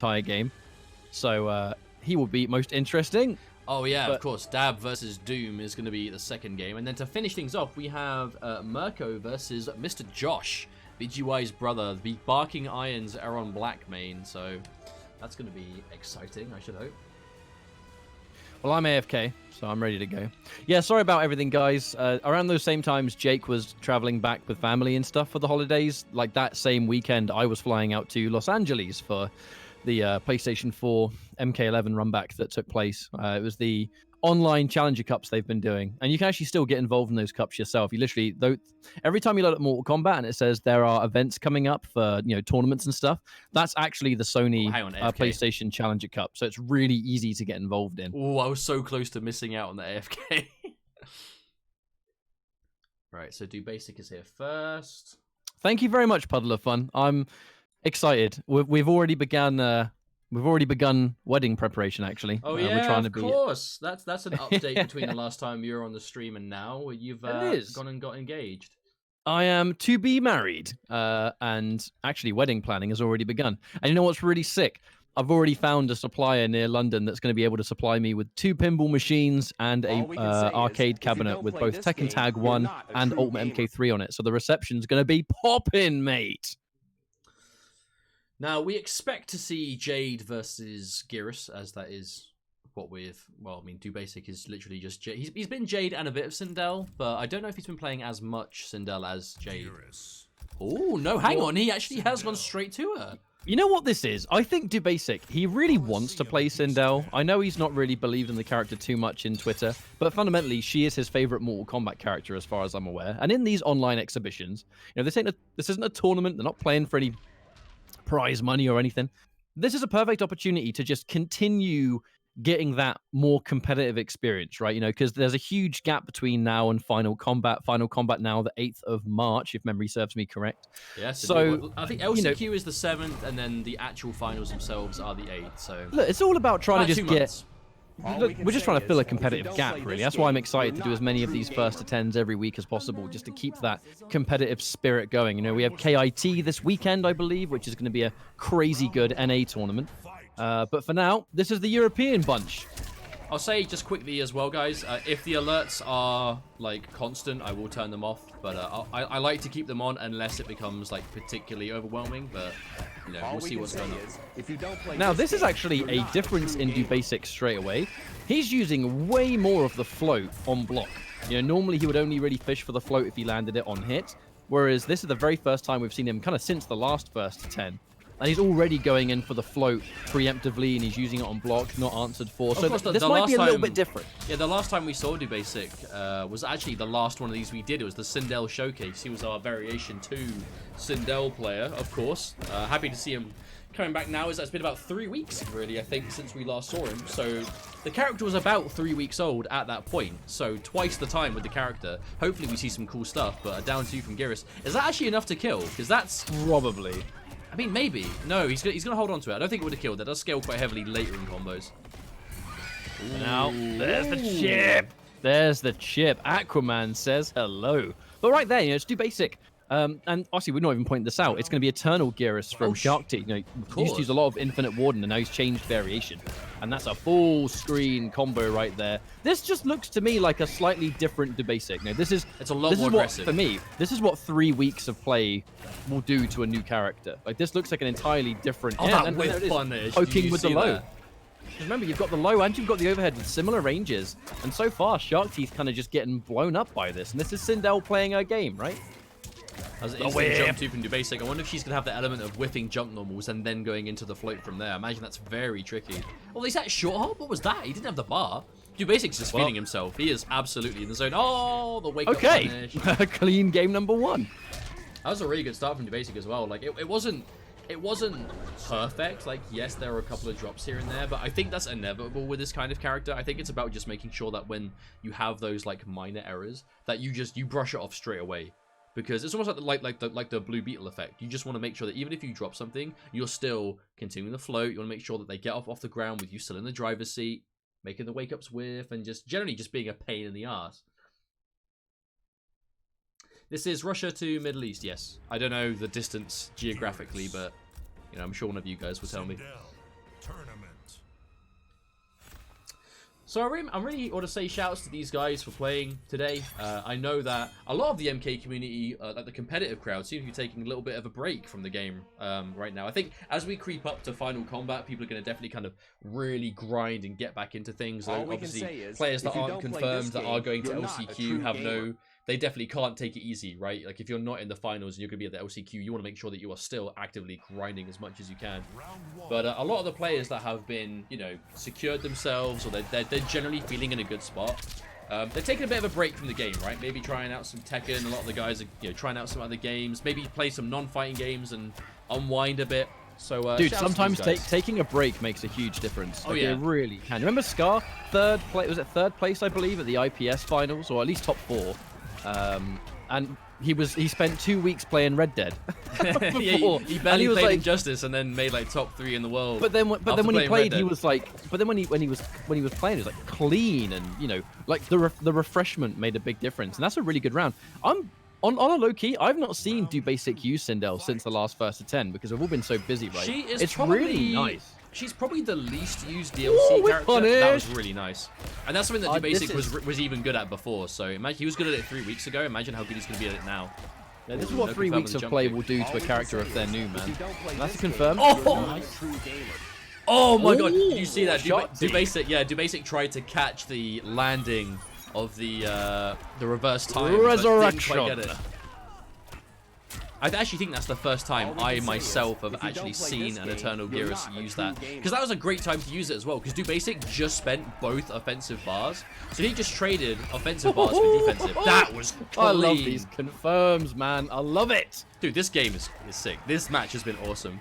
entire game. So he will be most interesting. Oh yeah, of course. Dab versus Doom is going to be the second game. And then to finish things off, we have Mirko versus Mr. Josh, BGY's brother. The Barking Irons Aaron Black main. So that's going to be exciting, I should hope. Well, I'm AFK, so I'm ready to go. Yeah, sorry about everything, guys. Around those same times, Jake was traveling back with family and stuff for the holidays. Like that same weekend, I was flying out to Los Angeles for the PlayStation 4 MK11 runback that took place. It was the online Challenger Cups they've been doing. And you can actually still get involved in those cups yourself. You literally, though, every time you load up Mortal Kombat and it says there are events coming up for, tournaments and stuff, that's actually the Sony PlayStation Challenger Cup. So it's really easy to get involved in. Oh, I was so close to missing out on the AFK. Right, so Dubasik is here first. Thank you very much, Puddle of Fun. I'm excited. We've already begun. We've already begun wedding preparation, actually. Oh yeah, we're trying to course. That's an update between the last time you were on the stream and now, where you've gone and got engaged. I am to be married, and actually wedding planning has already begun. And you know what's really sick? I've already found a supplier near London that's going to be able to supply me with 2 pinball machines and a arcade cabinet with both Tekken Tag 1 and Ultimate MK3 on it. So the reception's going to be poppin', mate. Now, we expect to see Jade versus Geras, as that is what we've... Well, I mean, Dubasik is literally just Jade. He's been Jade and a bit of Sindel, but I don't know if he's been playing as much Sindel as Jade. Oh, no, hang on. He actually has gone straight to her. You know what this is? I think Dubasik, he really wants to play Sindel. I know he's not really believed in the character too much in Twitter, but fundamentally, she is his favorite Mortal Kombat character as far as I'm aware. And in these online exhibitions, this isn't a tournament. They're not playing for any prize money or anything. This is a perfect opportunity to just continue getting that more competitive experience, right? Because there's a huge gap between now and Final Combat. Final Combat now, the 8th of March, if memory serves me correct. Yes. So I think LCQ is the 7th, and then the actual finals themselves are the 8th. So look, it's all about trying to just get. Look, we're just trying to fill a competitive gap, really. That's why I'm excited to do as many of these first to 10s every week as possible, just to keep that competitive spirit going. We have KIT this weekend, I believe, which is going to be a crazy good NA tournament. But for now, this is the European bunch. I'll say just quickly as well, guys, if the alerts are constant, I will turn them off. But I like to keep them on unless it becomes particularly overwhelming. But we'll see what's going on. Now this is actually a difference in Dubasik straight away. He's using way more of the float on block. Normally he would only really fish for the float if he landed it on hit. Whereas this is the very first time we've seen him kind of since the last first to 10. And he's already going in for the float preemptively, and he's using it on block, not answered for. So this might be a little bit different. Yeah, the last time we saw Dubasik was actually the last one of these we did. It was the Sindel Showcase. He was our Variation 2 Sindel player, of course. Happy to see him coming back now. It's been about 3 weeks, really, I think, since we last saw him. So the character was about 3 weeks old at that point. So twice the time with the character. Hopefully we see some cool stuff, but a down 2 from Geras. Is that actually enough to kill? Because that's... Probably. I mean, maybe. No, he's going to hold on to it. I don't think it would have killed. That does scale quite heavily later in combos. Now, there's the chip. There's the chip. Aquaman says hello. But right there, it's Dubasik. And actually, we're not even pointing this out. It's going to be Eternal Geras from SHARKTEETH. He used to use a lot of Infinite Warden, and now he's changed variation. And that's a full screen combo right there. This just looks to me like a slightly different Dubasik. It's a lot more aggressive. For me, this is what 3 weeks of play will do to a new character. This looks like an entirely different... Oh, that whip punish. Poking with the low. Remember, you've got the low and you've got the overhead with similar ranges. And so far, SHARKTEETH kind of just getting blown up by this. And this is Sindel playing her game, right? As an instant jump 2 from Dubasik. I wonder if she's going to have the element of whipping jump normals and then going into the float from there. I imagine that's very tricky. Oh, is that short hop? What was that? He didn't have the bar. Dubasik's just feeling himself. He is absolutely in the zone. Oh, the wake up punish. Clean game number 1. That was a really good start from Dubasik as well. It wasn't perfect. Yes, there were a couple of drops here and there, but I think that's inevitable with this kind of character. I think it's about just making sure that when you have those minor errors, that you brush it off straight away. Because it's almost like the Blue Beetle effect. You just want to make sure that even if you drop something, you're still continuing the float. You want to make sure that they get off the ground with you still in the driver's seat, making the wake-ups whiff, and just generally just being a pain in the ass. This is Russia to Middle East, yes. I don't know the distance geographically, but I'm sure one of you guys will tell me. So I really want to say shouts to these guys for playing today. I know that a lot of the MK community, like the competitive crowd, seem to be taking a little bit of a break from the game right now. I think as we creep up to Final Combat, people are going to definitely kind of really grind and get back into things. Obviously, players that aren't confirmed, that are going to LCQ, have no... They definitely can't take it easy, right? Like, if you're not in the finals and you're going to be at the LCQ, you want to make sure that you are still actively grinding as much as you can. But a lot of the players that have been, you know, secured themselves, or they're generally feeling in a good spot, they're taking a bit of a break from the game, right? Maybe trying out some Tekken. A lot of the guys are, you know, trying out some other games. Maybe play some non-fighting games and unwind a bit. So, dude, sometimes taking a break makes a huge difference. Like, it really can. Remember Scar? Was it third place, I believe, at the IPS finals, or at least top 4. And he spent 2 weeks playing Red Dead. Yeah, he barely played Injustice and then made like top 3 in the world. But then when he played, he was like, when he was playing, he was like clean, and you know, like the refreshment made a big difference, and that's a really good round. On a low key, I've not seen Dubasik use Sindel since the last first of 10 because we've all been so busy, right? It's really nice. She's probably the least used DLC character. That was really nice. And that's something that Dubasik was even good at before. So imagine he was good at it 3 weeks ago. Imagine how good he's going to be at it now. Yeah, this is what 3 weeks of play will do to a character if they're new, man. That's a confirm. Oh my god, did you see that? Dubasik tried to catch the landing of the reverse time. Resurrection. I actually think that's the first time I myself have actually seen an Eternal Geras use that. Because that was a great time to use it as well. Because Dubasik just spent both offensive bars. So he just traded offensive bars for defensive. That was clean. I love these confirms, man. I love it. Dude, this game is sick. This match has been awesome.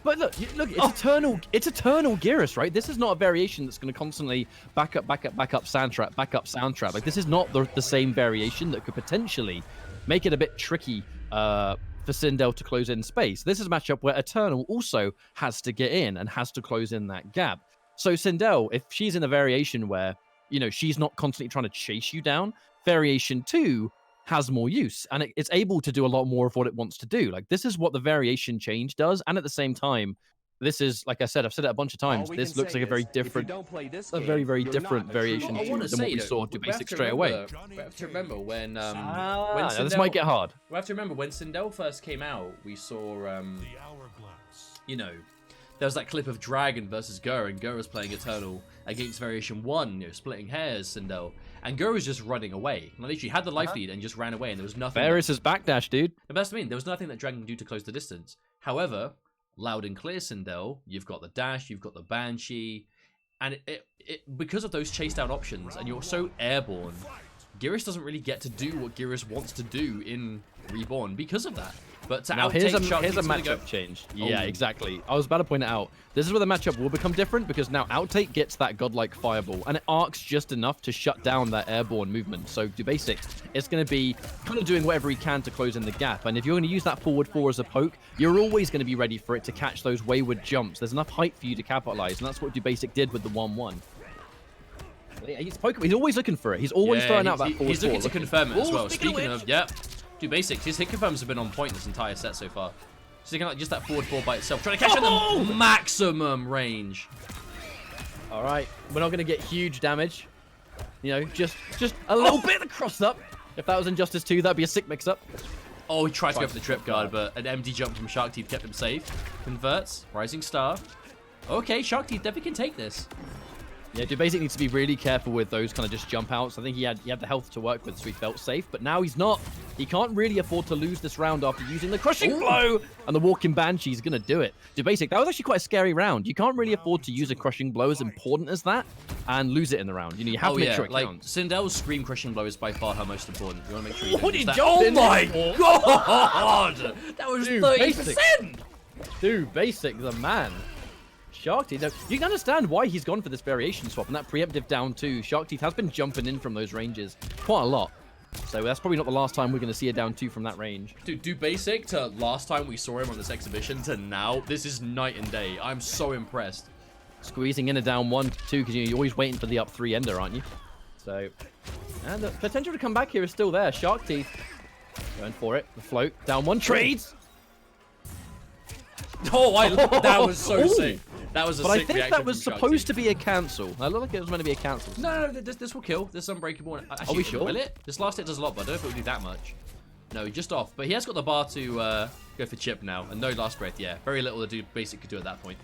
But look, it's Eternal Geras, right? This is not a variation that's going to constantly back up soundtrap. Like, this is not the same variation that could potentially make it a bit tricky for Sindel to close in space. This is a matchup where Eternal also has to get in and has to close in that gap. So Sindel, if she's in a variation where, you know, she's not constantly trying to chase you down, variation 2 has more use, and it's able to do a lot more of what it wants to do. Like, this is what the variation change does, and at the same time, this is, like I said, I've said it a bunch of times, this looks like a very different, very different variation than what we saw Dubasik straight away. We have to remember when Sindel, this might get hard. We have to remember when Sindel first came out, we saw, you know, there was that clip of Dragon versus Gur, and Gur was playing Eternal against Variation 1, you know, splitting hairs, Sindel. And Gur was just running away. And literally had the life lead and just ran away, and there was nothing. Varys' backdash, dude. The best I mean, there was nothing that Dragon could do to close the distance. However, loud and clear Sindel, you've got the dash, you've got the Banshee, and it because of those chase down options, and you're so airborne, Geras doesn't really get to do what Geras wants to do in Reborn because of that. But to now here's a matchup change. Yeah, exactly. I was about to point it out. This is where the matchup will become different, because now Outtake gets that godlike fireball, and it arcs just enough to shut down that airborne movement. So Dubasik is going to be kind of doing whatever he can to close in the gap. And if you're going to use that forward 4 as a poke, you're always going to be ready for it to catch those wayward jumps. There's enough height for you to capitalize, and that's what Dubasik did with the 1-1. He's always looking for it. He's always throwing out that forward 4. He's looking to confirm it as well. Speaking of, Dubasik, his hit confirms have been on point this entire set so far. Just like just that forward 4 by itself, trying to catch it in the maximum range. All right, we're not going to get huge damage. You know, just a little bit of cross up. If that was Injustice 2, that'd be a sick mix-up. Oh, he tried to go for the trip guard, but an empty jump from SHARKTEETH kept him safe. Converts, Rising Star. Okay, SHARKTEETH definitely can take this. Yeah, Dubasik needs to be really careful with those kind of just jump outs. I think he had the health to work with, so he felt safe. But now he's not. He can't really afford to lose this round after using the crushing blow. And the walking Banshee's going to do it. Dubasik, that was actually quite a scary round. You can't really afford to use a crushing blow as important as that and lose it in the round. You know, you have to make sure it counts. Sindel's Scream crushing blow is by far her most important. You want to make sure you don't use that. Oh my god! That was 30%! Dubasik, the man. SHARKTEETH, though, you can understand why he's gone for this variation swap, and that preemptive down 2. SHARKTEETH has been jumping in from those ranges quite a lot. So that's probably not the last time we're going to see a down 2 from that range. Dude, Dubasik to last time we saw him on this exhibition to now, this is night and day. I'm so impressed. Squeezing in a down 1 2, because you're always waiting for the up 3 ender, aren't you? So, and the potential to come back here is still there. SHARKTEETH going for it. The float. Down 1 trades. Oh, that was so sick. That was a But I sick think reaction that was from supposed SHARKTEETH. to be a cancel. I look like it was meant to be a cancel. No, this will kill. This unbreakable. Actually, Are we sure? Will it? This last hit does a lot, but I don't know if it will do that much. No, just off. But he has got the bar to go for chip now. And no last breath, yeah. Very little the Dubasik could do at that point.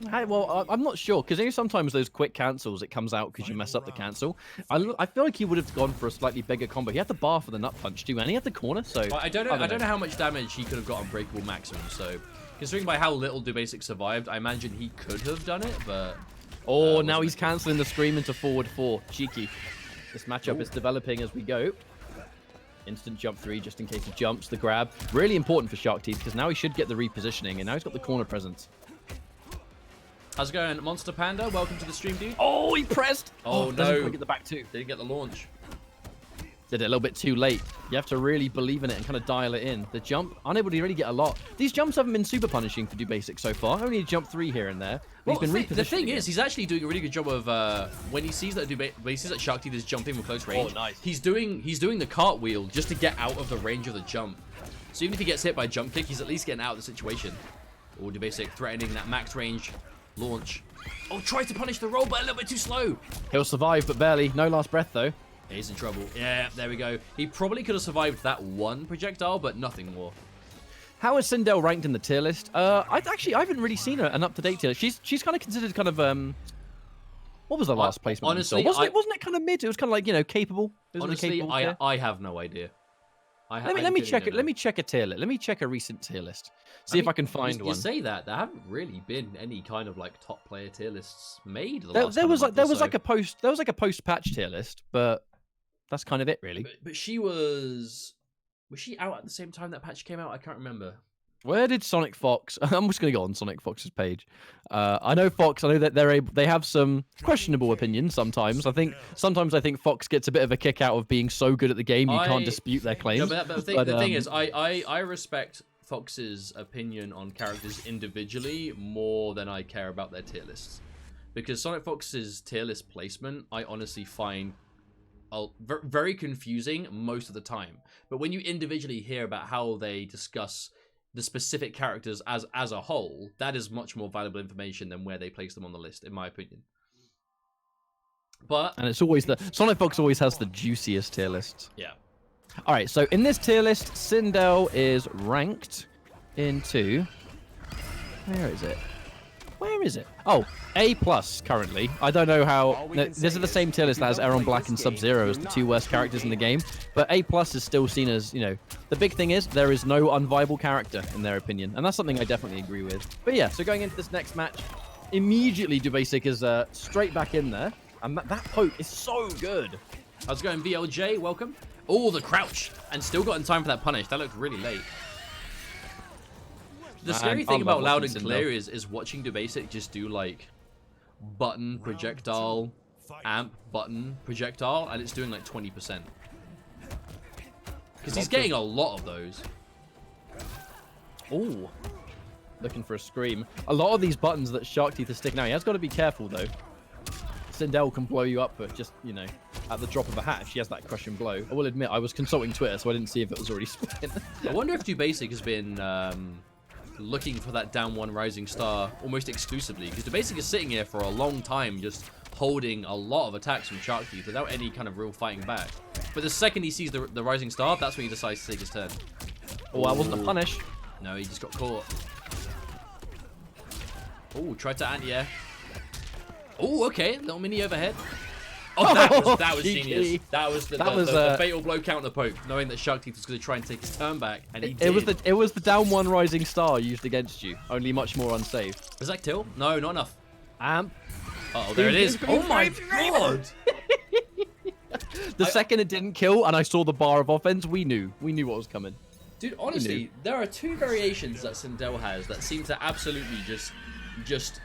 Well, I'm not sure, because sometimes those quick cancels, it comes out because you mess up the cancel. I feel like he would have gone for a slightly bigger combo. He had the bar for the nut punch too, and he had the corner, so... Well, I don't know how much damage he could have got on breakable maximum, so... Considering by how little Dubasik survived, I imagine he could have done it, but... Oh, now he's cancelling the scream into forward 4. Cheeky. This matchup is developing as we go. Instant jump 3, just in case he jumps. The grab. Really important for SHARKTEETH, because now he should get the repositioning, and now he's got the corner presence. How's it going, Monster Panda? Welcome to the stream, dude. Oh, he pressed! Oh, no. Doesn't quite get the back 2. Didn't get the launch. Did it a little bit too late. You have to really believe in it and kind of dial it in. The jump, unable to really get a lot. These jumps haven't been super punishing for Dubasik so far. Only a jump 3 here and there. Well, He's been repositioning. the thing is, he's actually doing a really good job of when he sees that SHARKTEETH is jumping with close range. Oh, nice. He's doing the cartwheel just to get out of the range of the jump. So even if he gets hit by jump kick, he's at least getting out of the situation. Oh, Dubasik threatening that max range launch. Oh, tries to punish the roll, but a little bit too slow. He'll survive, but barely. No last breath, though. He's in trouble. Yeah, there we go. He probably could have survived that one projectile, but nothing more. How is Sindel ranked in the tier list? I haven't really seen an up-to-date tier list. She's kind of considered kind of what was the last placement? Honestly, wasn't it kind of mid? It was kind of like, you know, capable. It was honestly, capable tier. I have no idea. Let me check it. Let me check a tier list. Let me check a recent tier list. See if I can find one. You say that there haven't really been any kind of like top player tier lists made. There was like a post patch tier list, but that's kind of it really. But she was she out at the same time that patch came out? I can't remember. Where did Sonic Fox? I'm just gonna go on Sonic Fox's page. I know Fox. I know that they have some questionable opinions sometimes. I think Fox gets a bit of a kick out of being so good at the game you can't dispute their claims. No, but the thing is, I respect Fox's opinion on characters individually more than I care about their tier lists, because Sonic Fox's tier list placement I honestly find very confusing most of the time. But when you individually hear about how they discuss the specific characters as a whole, that is much more valuable information than where they place them on the list, in my opinion. And it's always Sonic Fox always has the juiciest tier lists. Yeah. All right, so in this tier list, Sindel is ranked into... Where is it? Where is it? Oh, A+ currently. I don't know how... No, this is the same tier list that has Aaron Black and Sub-Zero as the 2 worst characters in the game. But A+ is still seen as, you know... The big thing is, there is no unviable character, in their opinion. And that's something I definitely agree with. But yeah, so going into this next match, immediately Dubasik is straight back in there. And that poke is so good. How's it going, VLJ? Welcome. Oh, the crouch. And still got in time for that punish. That looked really late. The scary thing about Loud and Clear is watching Dubasik just do like button, projectile, amp, button, projectile, and it's doing like 20%. Because he's getting a lot of those. Oh, looking for a scream. A lot of these buttons that SHARKTEETH is sticking out. He has got to be careful though. Sindel can blow you up for just, you know, at the drop of a hat if she has that crushing blow. I will admit, I was consulting Twitter, so I didn't see if it was already split. I wonder if Dubasik has been looking for that down 1 rising star almost exclusively, because Dubasik is sitting here for a long time just holding a lot of attacks from SHARKTEETH without any kind of real fighting back. But the second he sees the rising star, that's when he decides to take his turn. Oh, that wasn't a punish. No, he just got caught. Oh, tried to anti-air. Oh, okay, little mini overhead. Oh, that was genius. That was the fatal blow counter poke, knowing that SHARKTEETH was going to try and take his turn back, and he did. It was the down 1 rising star used against you, only much more unsafe. Was that kill? No, not enough. Amp. Oh, there it is. Oh my god! The second it didn't kill, and I saw the bar of offense, we knew what was coming. Dude, honestly, there are 2 variations that Sindel has that seem to absolutely just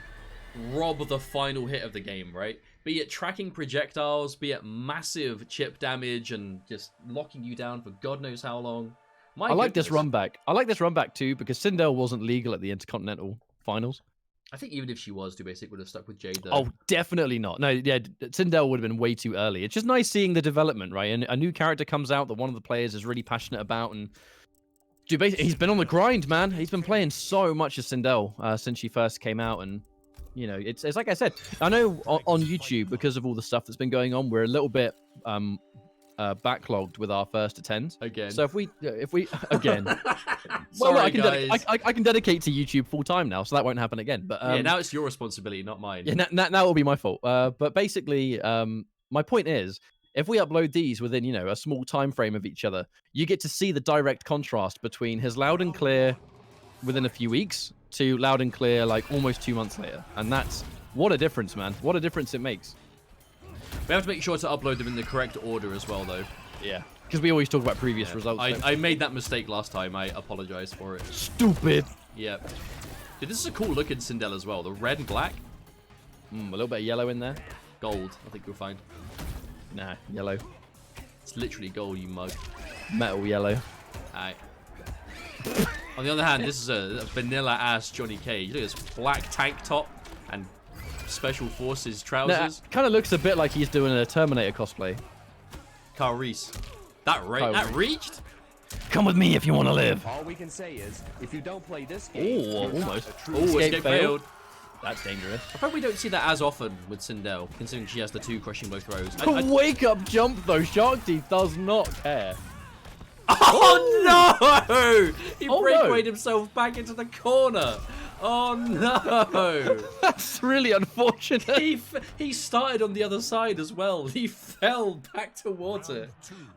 rob the final hit of the game, right? Be it tracking projectiles, be it massive chip damage and just locking you down for God knows how long. I like this run back. I like this run back too, because Sindel wasn't legal at the Intercontinental Finals. I think even if she was, Dubasik would have stuck with Jade though. Oh, definitely not. No, yeah, Sindel would have been way too early. It's just nice seeing the development, right? And a new character comes out that one of the players is really passionate about, and Dubasik, he's been on the grind, man. He's been playing so much as Sindel since she first came out, and you know, it's like I said. I know on YouTube, because of all the stuff that's been going on, we're a little bit backlogged with our first attends Again. So if we again, Sorry, well, guys. I can dedicate to YouTube full time now, so that won't happen again. But yeah, now it's your responsibility, not mine. Yeah, now will be my fault. But basically, my point is, if we upload these within, you know, a small time frame of each other, you get to see the direct contrast between his loud and clear within a few weeks to loud and clear like almost 2 months later, and that's what a difference, man. What a difference it makes. We have to make sure to upload them in the correct order as well, though. Yeah, because we always talk about previous results. I made that mistake last time. I apologize for it. Stupid. Yep. Dude, this is a cool looking Sindel as well. The red and black. A little bit of yellow in there. Gold, I think you'll find. Nah, yellow. It's literally gold, you mug. Metal yellow. Alright. On the other hand, this is a vanilla-ass Johnny Cage. Look at this black tank top and Special Forces trousers. Kind of looks a bit like he's doing a Terminator cosplay. Carl Reese. That reached? Come with me if you want to live. All we can say is, if you don't play this game, Almost. Escape failed. That's dangerous. I bet we don't see that as often with Sindel, considering she has the 2 crushing blow throws. Wake up jump though, SHARKTEETH does not care. Oh no! He Oh, breakawayed himself back into the corner. Oh no! That's really unfortunate. He started on the other side as well. He fell back towards it.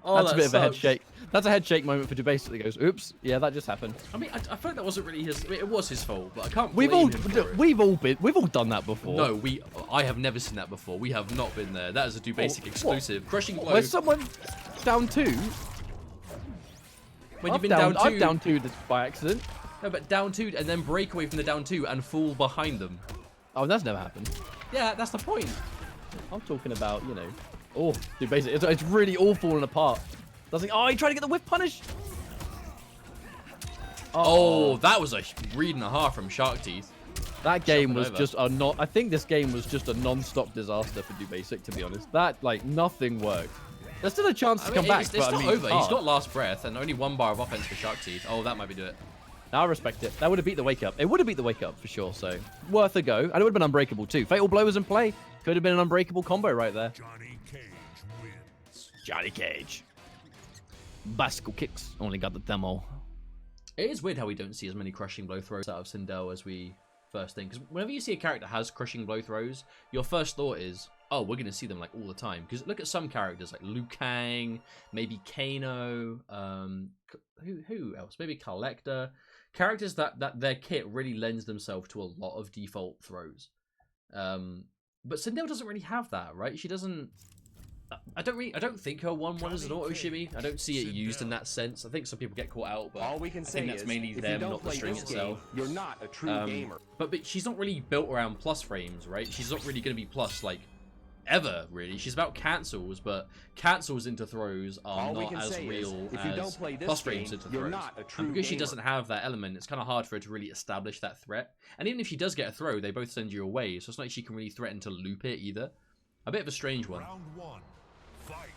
Oh, That's a bit of a head sucks. shake. That's a head shake moment for Dubasik that goes, oops, yeah, that just happened. I mean, I feel like that wasn't really his. I mean, it was his fault, but I can't We've blame all him for it. we've all done that before. No, I have never seen that before. We have not been there. That is a Dubasik exclusive. Crushing blow. Where's someone down 2? When you've been down 2. I've down 2 by accident. No, but down 2 and then break away from the down 2 and fall behind them. Oh, that's never happened. Yeah, that's the point. I'm talking about, you know. Oh, Dubasik, it's really all falling apart. Oh, he tried to get the whiff punish. Oh, that was a read and a half from SHARKTEETH. That game was over. just a not. I think this game was just a non-stop disaster for Dubasik, to be honest. That like nothing worked. There's still a chance to come back. It's not I mean, over. He's hard. got last breath and only 1 bar of offense for SHARKTEETH. Oh, that might be do it. I respect it. That would have beat the wake up. It would have beat the wake up for sure. So worth a go, and it would have been unbreakable too. Fatal blow was in play. Could have been an unbreakable combo right there. Johnny Cage wins. Johnny Cage. Bicycle kicks. Only got the demo. It is weird how we don't see as many crushing blow throws out of Sindel as we first think. Because whenever you see a character has crushing blow throws, your first thought is, oh, we're going to see them like all the time. Because look at some characters like Liu Kang, maybe Kano, who else? Maybe Collector. Characters that their kit really lends themselves to a lot of default throws. But Sindel doesn't really have that, right? She doesn't. I don't think her 1-1 is an auto shimmy. I don't see it used in that sense. I think some people get caught out, but all we can I say think that's is, mainly if them, you don't not the play string this itself. game, you're not a true gamer. But she's not really built around plus frames, right? She's not really going to be plus like ever, really. She's about cancels, but cancels into throws are not as real as plus frames into throws. And because she doesn't have that element, it's kind of hard for her to really establish that threat. And even if she does get a throw, they both send you away, so it's not like she can really threaten to loop it either. A bit of a strange one. Round 1. Fight.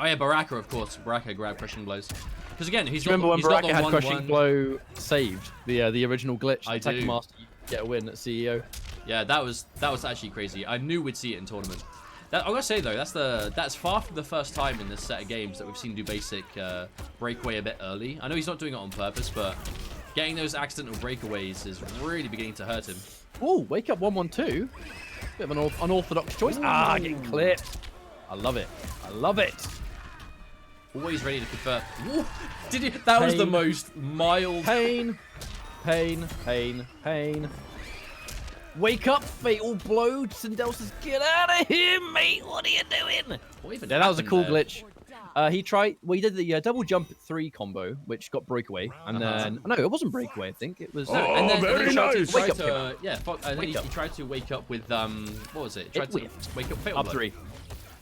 Oh yeah, Baraka, of course. Baraka grabbed crushing blows. Because again, he's Remember when not Baraka the had 1-1. crushing blow saved the original glitch? I Attack do. Master, you get a win at CEO. Yeah, that was actually crazy. I knew we'd see it in tournament. I'm gonna say though, that's far from the first time in this set of games that we've seen Dubasik break away a bit early. I know he's not doing it on purpose, but getting those accidental breakaways is really beginning to hurt him. Oh, wake up 1-1-2. Bit of an unorthodox choice. Ah, getting clipped. I love it. I love it. Always ready to convert. Ooh, did he? That was the most mild. Pain. Pain. Pain. Pain. Wake up, fatal blow. Sindel says, get out of here, mate. What are you doing? Yeah, that was a cool glitch. He did the double jump 3 combo, which got breakaway, and then no, it wasn't breakaway. I think it was. And then very he nice. he tried to wake up with what was it? Tried to whiffed. wake up fatal Up blow. 3.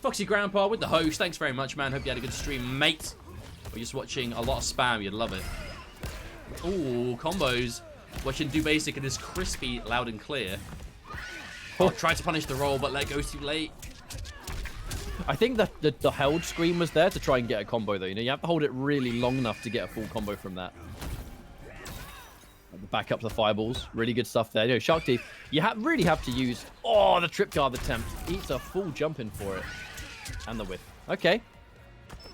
Foxy Grandpa with the host. Thanks very much, man. Hope you had a good stream, mate. Or just watching a lot of spam. You'd love it. Ooh, combos. Watching Dubasik and his crispy, loud and clear. Oh, tried to punish the roll, but let go too late. I think that the held screen was there to try and get a combo, though. You know, you have to hold it really long enough to get a full combo from that. Back up to the fireballs. Really good stuff there. You know, SHARKTEETH, you really have to use... Oh, the trip guard attempt. Eats a full jump in for it. And the whiff. Okay.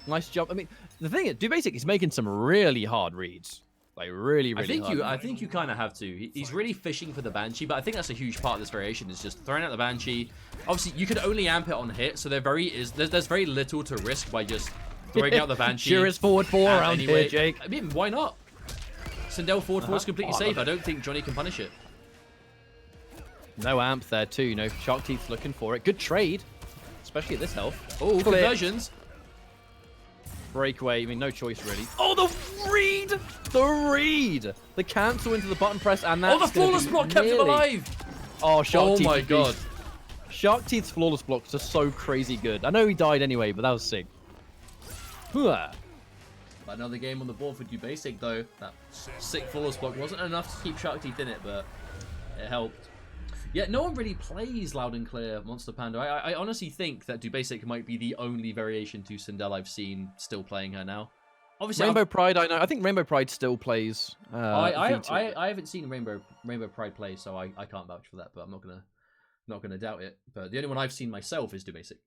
Nice jump. I mean, the thing is, Dubasik is making some really hard reads. Like, really hard. I think you kind of have to. He's really fishing for the Banshee, but I think that's a huge part of this variation, is just throwing out the Banshee. Obviously, you can only amp it on hit, so there's very little to risk by just throwing out the Banshee. Sure is forward 4 around anyway. here, Jake. I mean, why not? Sindel forward 4 is completely safe. I don't think Johnny can punish it. No amp there, too. You know, SHARKTEETH's looking for it. Good trade, especially at this health. Oh, conversions. Breakaway, I mean, no choice, really. Oh, the read! The read! The cancel into the button press, and that's... Oh, the flawless block kept him alive! Oh, SHARKTEETH. Oh, my God. SHARKTEETH's flawless blocks are so crazy good. I know he died anyway, but that was sick. Another game on the board for Dubasik, though. That sick flawless block wasn't enough to keep SHARKTEETH in it, but it helped. Yeah, no one really plays Loud and Clear Monster Panda. I honestly think that Dubasik might be the only variation to Sindel I've seen still playing her now. Obviously, Rainbow Pride, I know. I think Rainbow Pride still plays. I haven't seen Rainbow Pride play, so I can't vouch for that. But I'm not gonna doubt it. But the only one I've seen myself is Dubasik.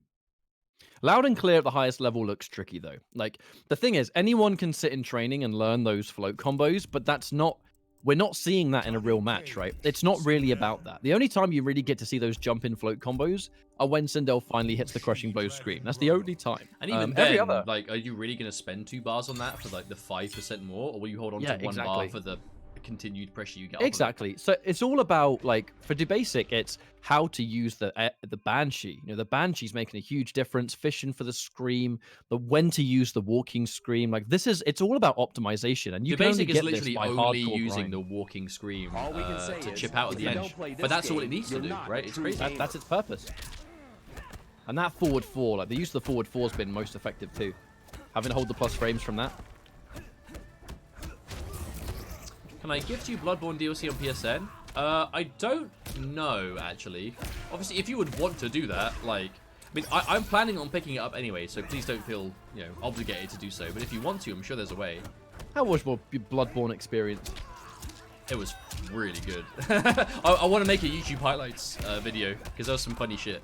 Loud and Clear at the highest level looks tricky, though. Like, the thing is, anyone can sit in training and learn those float combos, but that's not... We're not seeing that in a real match, right? It's not really about that. The only time you really get to see those jump in float combos are when Sindel finally hits the crushing blow screen. That's the only time. And even then, like, are you really going to spend 2 bars on that for like the 5% more, or will you hold on to 1 bar for the continued pressure you get? Exactly. So it's all about, like, for Dubasik, it's how to use the Banshee. You know, the Banshee's making a huge difference. Fishing for the scream, the when to use the walking scream. Like, it's all about optimization, and you can only Dubasik is get literally this by only hardcore using grind. the walking scream to is, chip out at the end. But that's all it needs to do, right? It's crazy. That's its purpose. And that forward 4, like the use of the forward 4 has been most effective too. Having to hold the plus frames from that. Can I gift you Bloodborne DLC on PSN? I don't know, actually. Obviously, if you would want to do that, like... I mean, I'm planning on picking it up anyway, so please don't feel, you know, obligated to do so. But if you want to, I'm sure there's a way. How was your Bloodborne experience? It was really good. I want to make a YouTube highlights video, because there was some funny shit.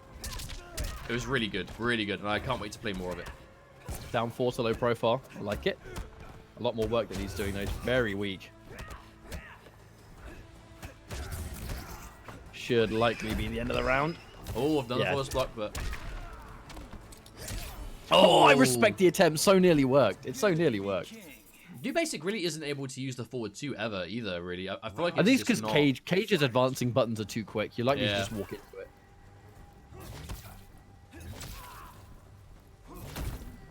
It was really good, and I can't wait to play more of it. Down 4 to low profile. I like it. A lot more work that he's doing, though. He's very weak. Should likely be the end of the round. Oh, I've done the first block, but... Oh, I respect the attempt. So nearly worked. It so nearly worked. Dubasik really isn't able to use the forward 2 ever, either, really. I feel like At it's least because not... Cage's advancing buttons are too quick. You're likely to just walk into it.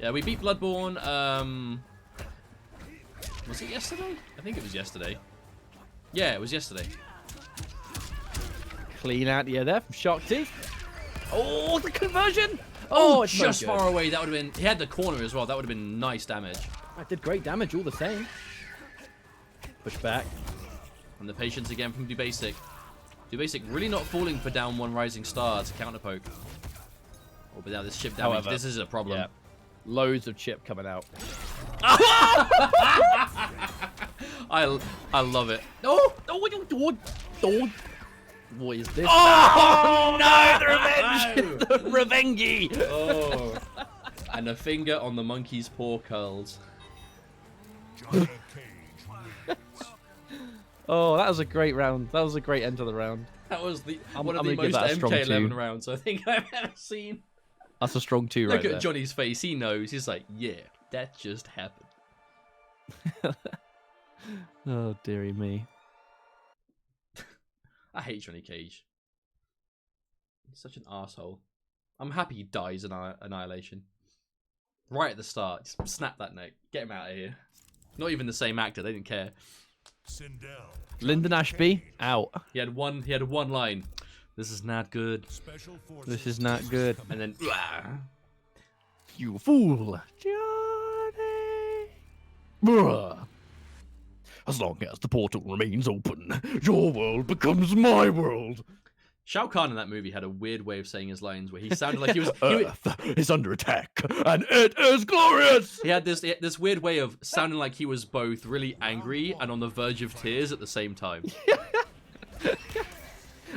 Yeah, we beat Bloodborne, was it yesterday? I think it was yesterday. Yeah, it was yesterday. Clean out the air there from SHARKTEETH. Oh, the conversion! Oh, it's just no far away. That would have been... He had the corner as well. That would have been nice damage. I did great damage all the same. Push back. And the patience again from Dubasik. Dubasik really not falling for down 1 rising star to counter poke. Oh, but now this chip damage, However, this is a problem. Yeah. Loads of chip coming out. I love it. Oh, what is this? Oh, no, the revenge! The revengy! Oh. And a finger on the monkey's paw curls. Johnny Cage wins. Oh, that was a great round. That was a great end to the round. That was I'm one of the gonna give most that a strong MK11 2. rounds I think I've ever seen. That's a strong 2 right Look there. at Johnny's face. He knows. He's like, yeah, that just happened. Oh, dearie me. I hate Johnny Cage. He's such an asshole. I'm happy he dies in Annihilation. Right at the start. Just snap that neck. Get him out of here. Not even the same actor. They didn't care. Sindel. Lyndon Ashby, out. He had one line. This is not good. Special forces. This is not good. And then... You fool. Johnny. Bruh. As long as the portal remains open, your world becomes my world. Shao Kahn in that movie had a weird way of saying his lines where he sounded like he was. Earth is under attack, and it is glorious. He had this weird way of sounding like he was both really angry and on the verge of tears at the same time.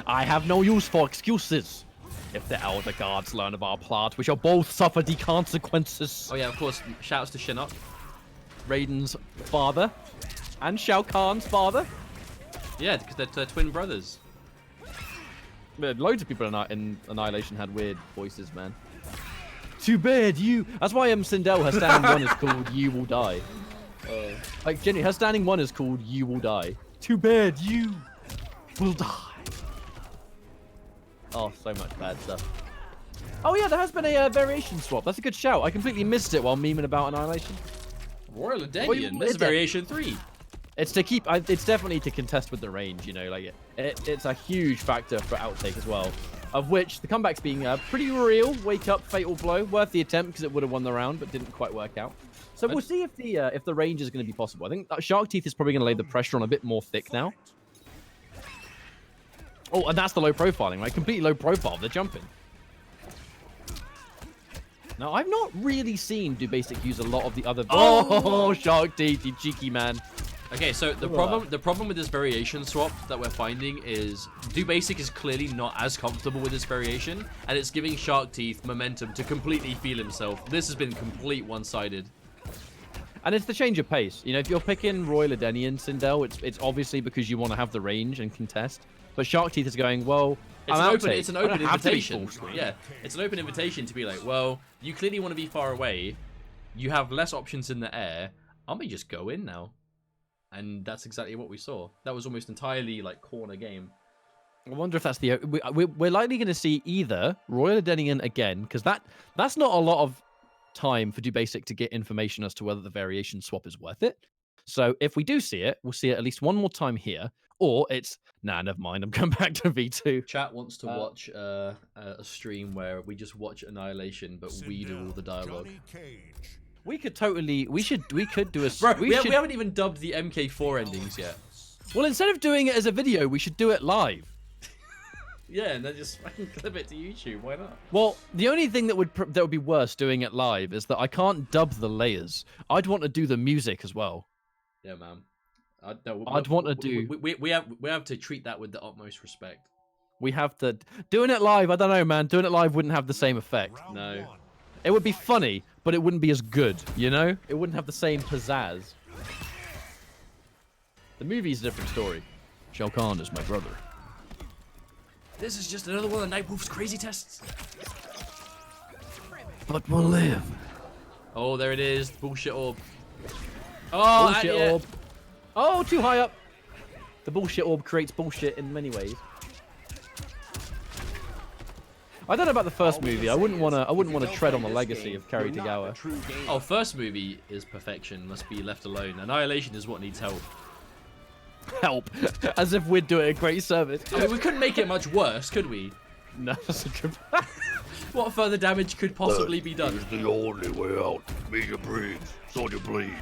I have no use for excuses. If the Elder Gods learn of our plot, we shall both suffer the consequences. Oh yeah, of course. Shouts to Shinnok. Raiden's father and Shao Kahn's father. Yeah, because they're twin brothers. Loads of people in Annihilation had weird voices, man. Too bad you. That's why Sindel, her standing one is called "You Will Die." Like genuinely, her standing one is called "You Will Die." Too bad you will die. Oh, so much bad stuff. Oh yeah, there has been a variation swap. That's a good shout. I completely missed it while memeing about Annihilation. Royal Adenian. This is variation 3. It's to keep. It's definitely to contest with the range. You know, like it's a huge factor for outtake as well. Of which the comebacks being pretty real. Wake up, fatal blow, worth the attempt because it would have won the round, but didn't quite work out. So we'll see if the range is going to be possible. I think SHARKTEETH is probably going to lay the pressure on a bit more thick now. Oh, and that's the low profiling, right? Completely low profile. They're jumping. Now, I've not really seen Dubasik use a lot of the other. Oh, SHARKTEETH, you cheeky man. Okay, so the problem with this variation swap that we're finding is Dubasik is clearly not as comfortable with this variation, and it's giving SHARKTEETH momentum to completely feel himself. This has been complete one-sided. And it's the change of pace. You know, if you're picking Royal Adenian Sindel, it's obviously because you want to have the range and contest. But SHARKTEETH is going, well, it's an open invitation. Yeah, it's an open invitation to be like, well, you clearly want to be far away. You have less options in the air. I may just go in now. And that's exactly what we saw. That was almost entirely like corner game. I wonder if that's the... We're likely going to see either Royal Adenian again, because that's not a lot of time for Dubasik to get information as to whether the variation swap is worth it. So if we do see it, we'll see it at least one more time here. Or it's, nah, never mind, I'm coming back to V2. Chat wants to watch a stream where we just watch Annihilation, but we do all the dialogue. We could totally, we could do a... Bro, we haven't even dubbed the MK4 endings yet. Well, instead of doing it as a video, we should do it live. Yeah, and then just fucking clip it to YouTube. Why not? Well, the only thing that would be worse doing it live is that I can't dub the layers. I'd want to do the music as well. Yeah, man. I'd want to do... We have to treat that with the utmost respect. We have to... Doing it live, I don't know, man. Doing it live wouldn't have the same effect. No. It would be funny, but it wouldn't be as good, you know? It wouldn't have the same pizzazz. The movie's a different story. Shao Kahn is my brother. This is just another one of Nightwolf's crazy tests. But we'll live. Oh, there it is. Bullshit orb. Oh, bullshit orb. Oh, too high up. The bullshit orb creates bullshit in many ways. I don't know about the first movie. I wouldn't want to tread on the legacy of Kari Tagawa. Oh, first movie is perfection. Must be left alone. Annihilation is what needs help. Help, as if we're doing a great service. I mean, we couldn't make it much worse, could we? No, that's a good. What further damage could possibly be done? It's the only way out. Me you breathe, so you bleed.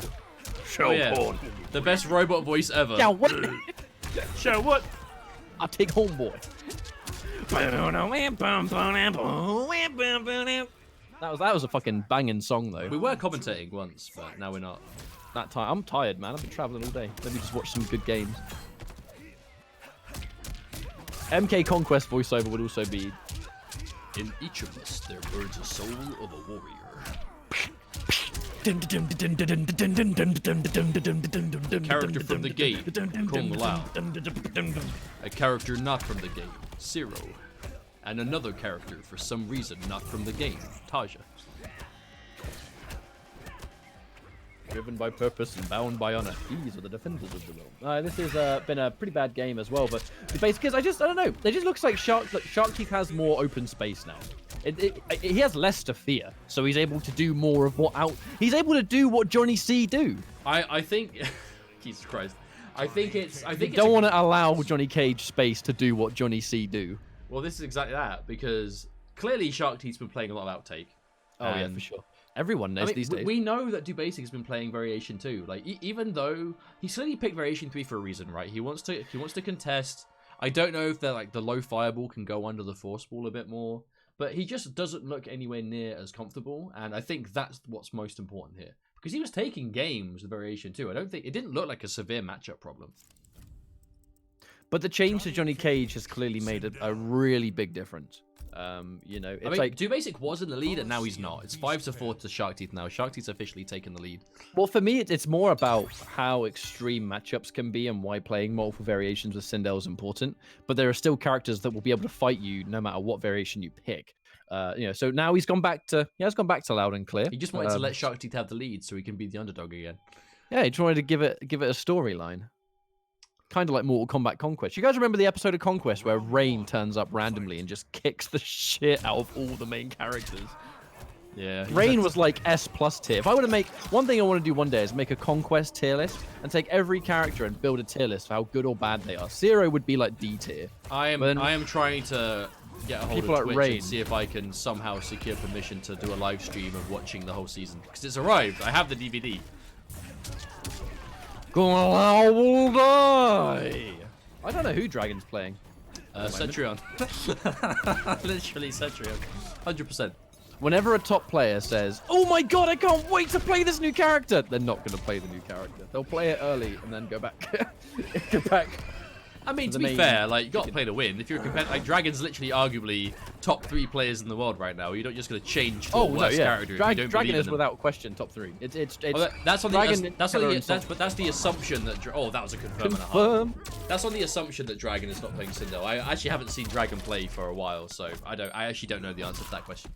Shao Kahn. The best robot voice ever. Shao what? Shao what? I'll take homeboy. That was a fucking banging song though. We were commentating once, but now we're not. That time I'm tired, man. I've been traveling all day. Let me just watch some good games. MK Conquest voiceover would also be. In each of us, there burns a soul of a warrior. A character from the game, Kung Lao. A character not from the game, Zero. And another character, for some reason, not from the game, Taja. Driven by purpose and bound by honor. These are the defenders of the realm. This has been a pretty bad game as well, but basically, I don't know. It just looks like SHARKTEETH has more open space now. He has less to fear, so he's able to do more of he's able to do what Johnny C do. I think, Jesus Christ, I think you don't want to allow Johnny Cage space to do what Johnny C do. Well, this is exactly that, because clearly SHARKTEETH's been playing a lot of outtake. Oh yeah, for sure. Everyone knows these days. We know that Dubasik has been playing Variation 2. Like, even though he's clearly picked Variation 3 for a reason, right? He wants to contest. I don't know if they're like the low fireball can go under the force ball a bit more, but he just doesn't look anywhere near as comfortable, and I think that's what's most important here. Because he was taking games, the variation too. I don't think it didn't look like a severe matchup problem. But the change to Johnny Cage has clearly made a really big difference. You know, it's like Dubasik was in the lead and now he's not. It's 5-4 to SHARKTEETH now. SHARKTEETH's officially taken the lead. Well, for me, it's more about how extreme matchups can be and why playing multiple variations with Sindel is important. But there are still characters that will be able to fight you no matter what variation you pick. You know, so now he's gone back to loud and clear. He just wanted to let SHARKTEETH have the lead so he can be the underdog again. Yeah, he just wanted to give it a storyline. Kind of like Mortal Kombat Conquest. You guys remember the episode of Conquest where Rain turns up randomly and just kicks the shit out of all the main characters? Yeah. Rain was like S+ tier. If I were to make one thing I want to do one day is make a Conquest tier list and take every character and build a tier list for how good or bad they are. Zero would be like D tier. I am trying to get a hold people of like Twitch Rain. and see if I can somehow secure permission to do a live stream of watching the whole season because it's arrived. I have the DVD. Gonna will die. I don't know who Dragon's playing. Cetrion. Literally Cetrion. 100%. Whenever a top player says, "Oh my god, I can't wait to play this new character," they're not going to play the new character. They'll play it early and then go back. Go back. I mean, to be fair, like, you got to play to win. If you're a competitor, like, Dragon's literally arguably top 3 players in the world right now. You're not just going to change to a worse character if you don't Dragon believe is in them. without question top 3. It's that's on Dragon, the that's the assumption that that was a confirm. confirm. That's on the assumption that Dragon is not playing Sindel. I actually haven't seen Dragon play for a while, so I actually don't know the answer to that question.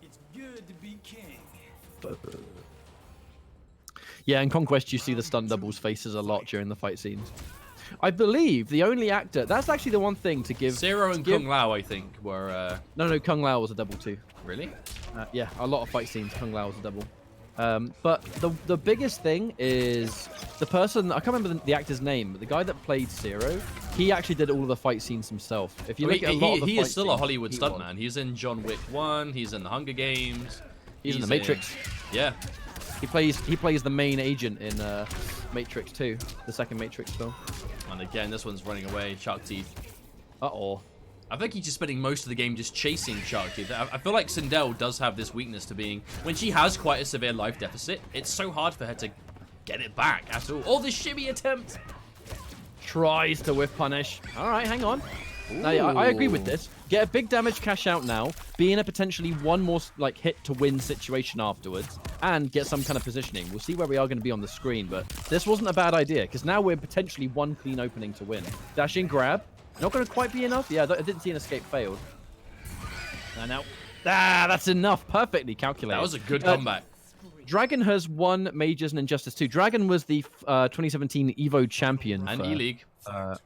It's good to be king. Yeah, in Conquest you see the stunt doubles faces a lot during the fight scenes. I believe the only actor that's actually the one thing to give. Zero and Kung Lao, I think, were. No, Kung Lao was a double too. Really? Yeah, a lot of fight scenes. Kung Lao was a double. But the biggest thing is the person, I can't remember the actor's name, but the guy that played Zero, he actually did all of the fight scenes himself. If you look at a lot of the he fight is still a scenes, Hollywood he stuntman. was. He's in John Wick 1. He's in the Hunger Games. He's in the Matrix. Yeah. He plays the main agent in Matrix 2, the second Matrix film. And again, this one's running away. SHARKTEETH. Uh-oh. I think he's just spending most of the game just chasing SHARKTEETH. I feel like Sindel does have this weakness to being, when she has quite a severe life deficit, it's so hard for her to get it back at all. Oh, the shimmy attempt! Tries to whiff punish. All right, hang on. Now, yeah, I agree with this. Get a big damage cash out now, be in a potentially one more like hit to win situation afterwards, and get some kind of positioning. We'll see where we are going to be on the screen, but this wasn't a bad idea because now we're potentially one clean opening to win. Dash in, grab. Not going to quite be enough. Yeah, I didn't see an escape failed. And now, that's enough. Perfectly calculated. That was a good comeback. Dragon has won Majors and Injustice 2. Dragon was the 2017 EVO champion. And E-League.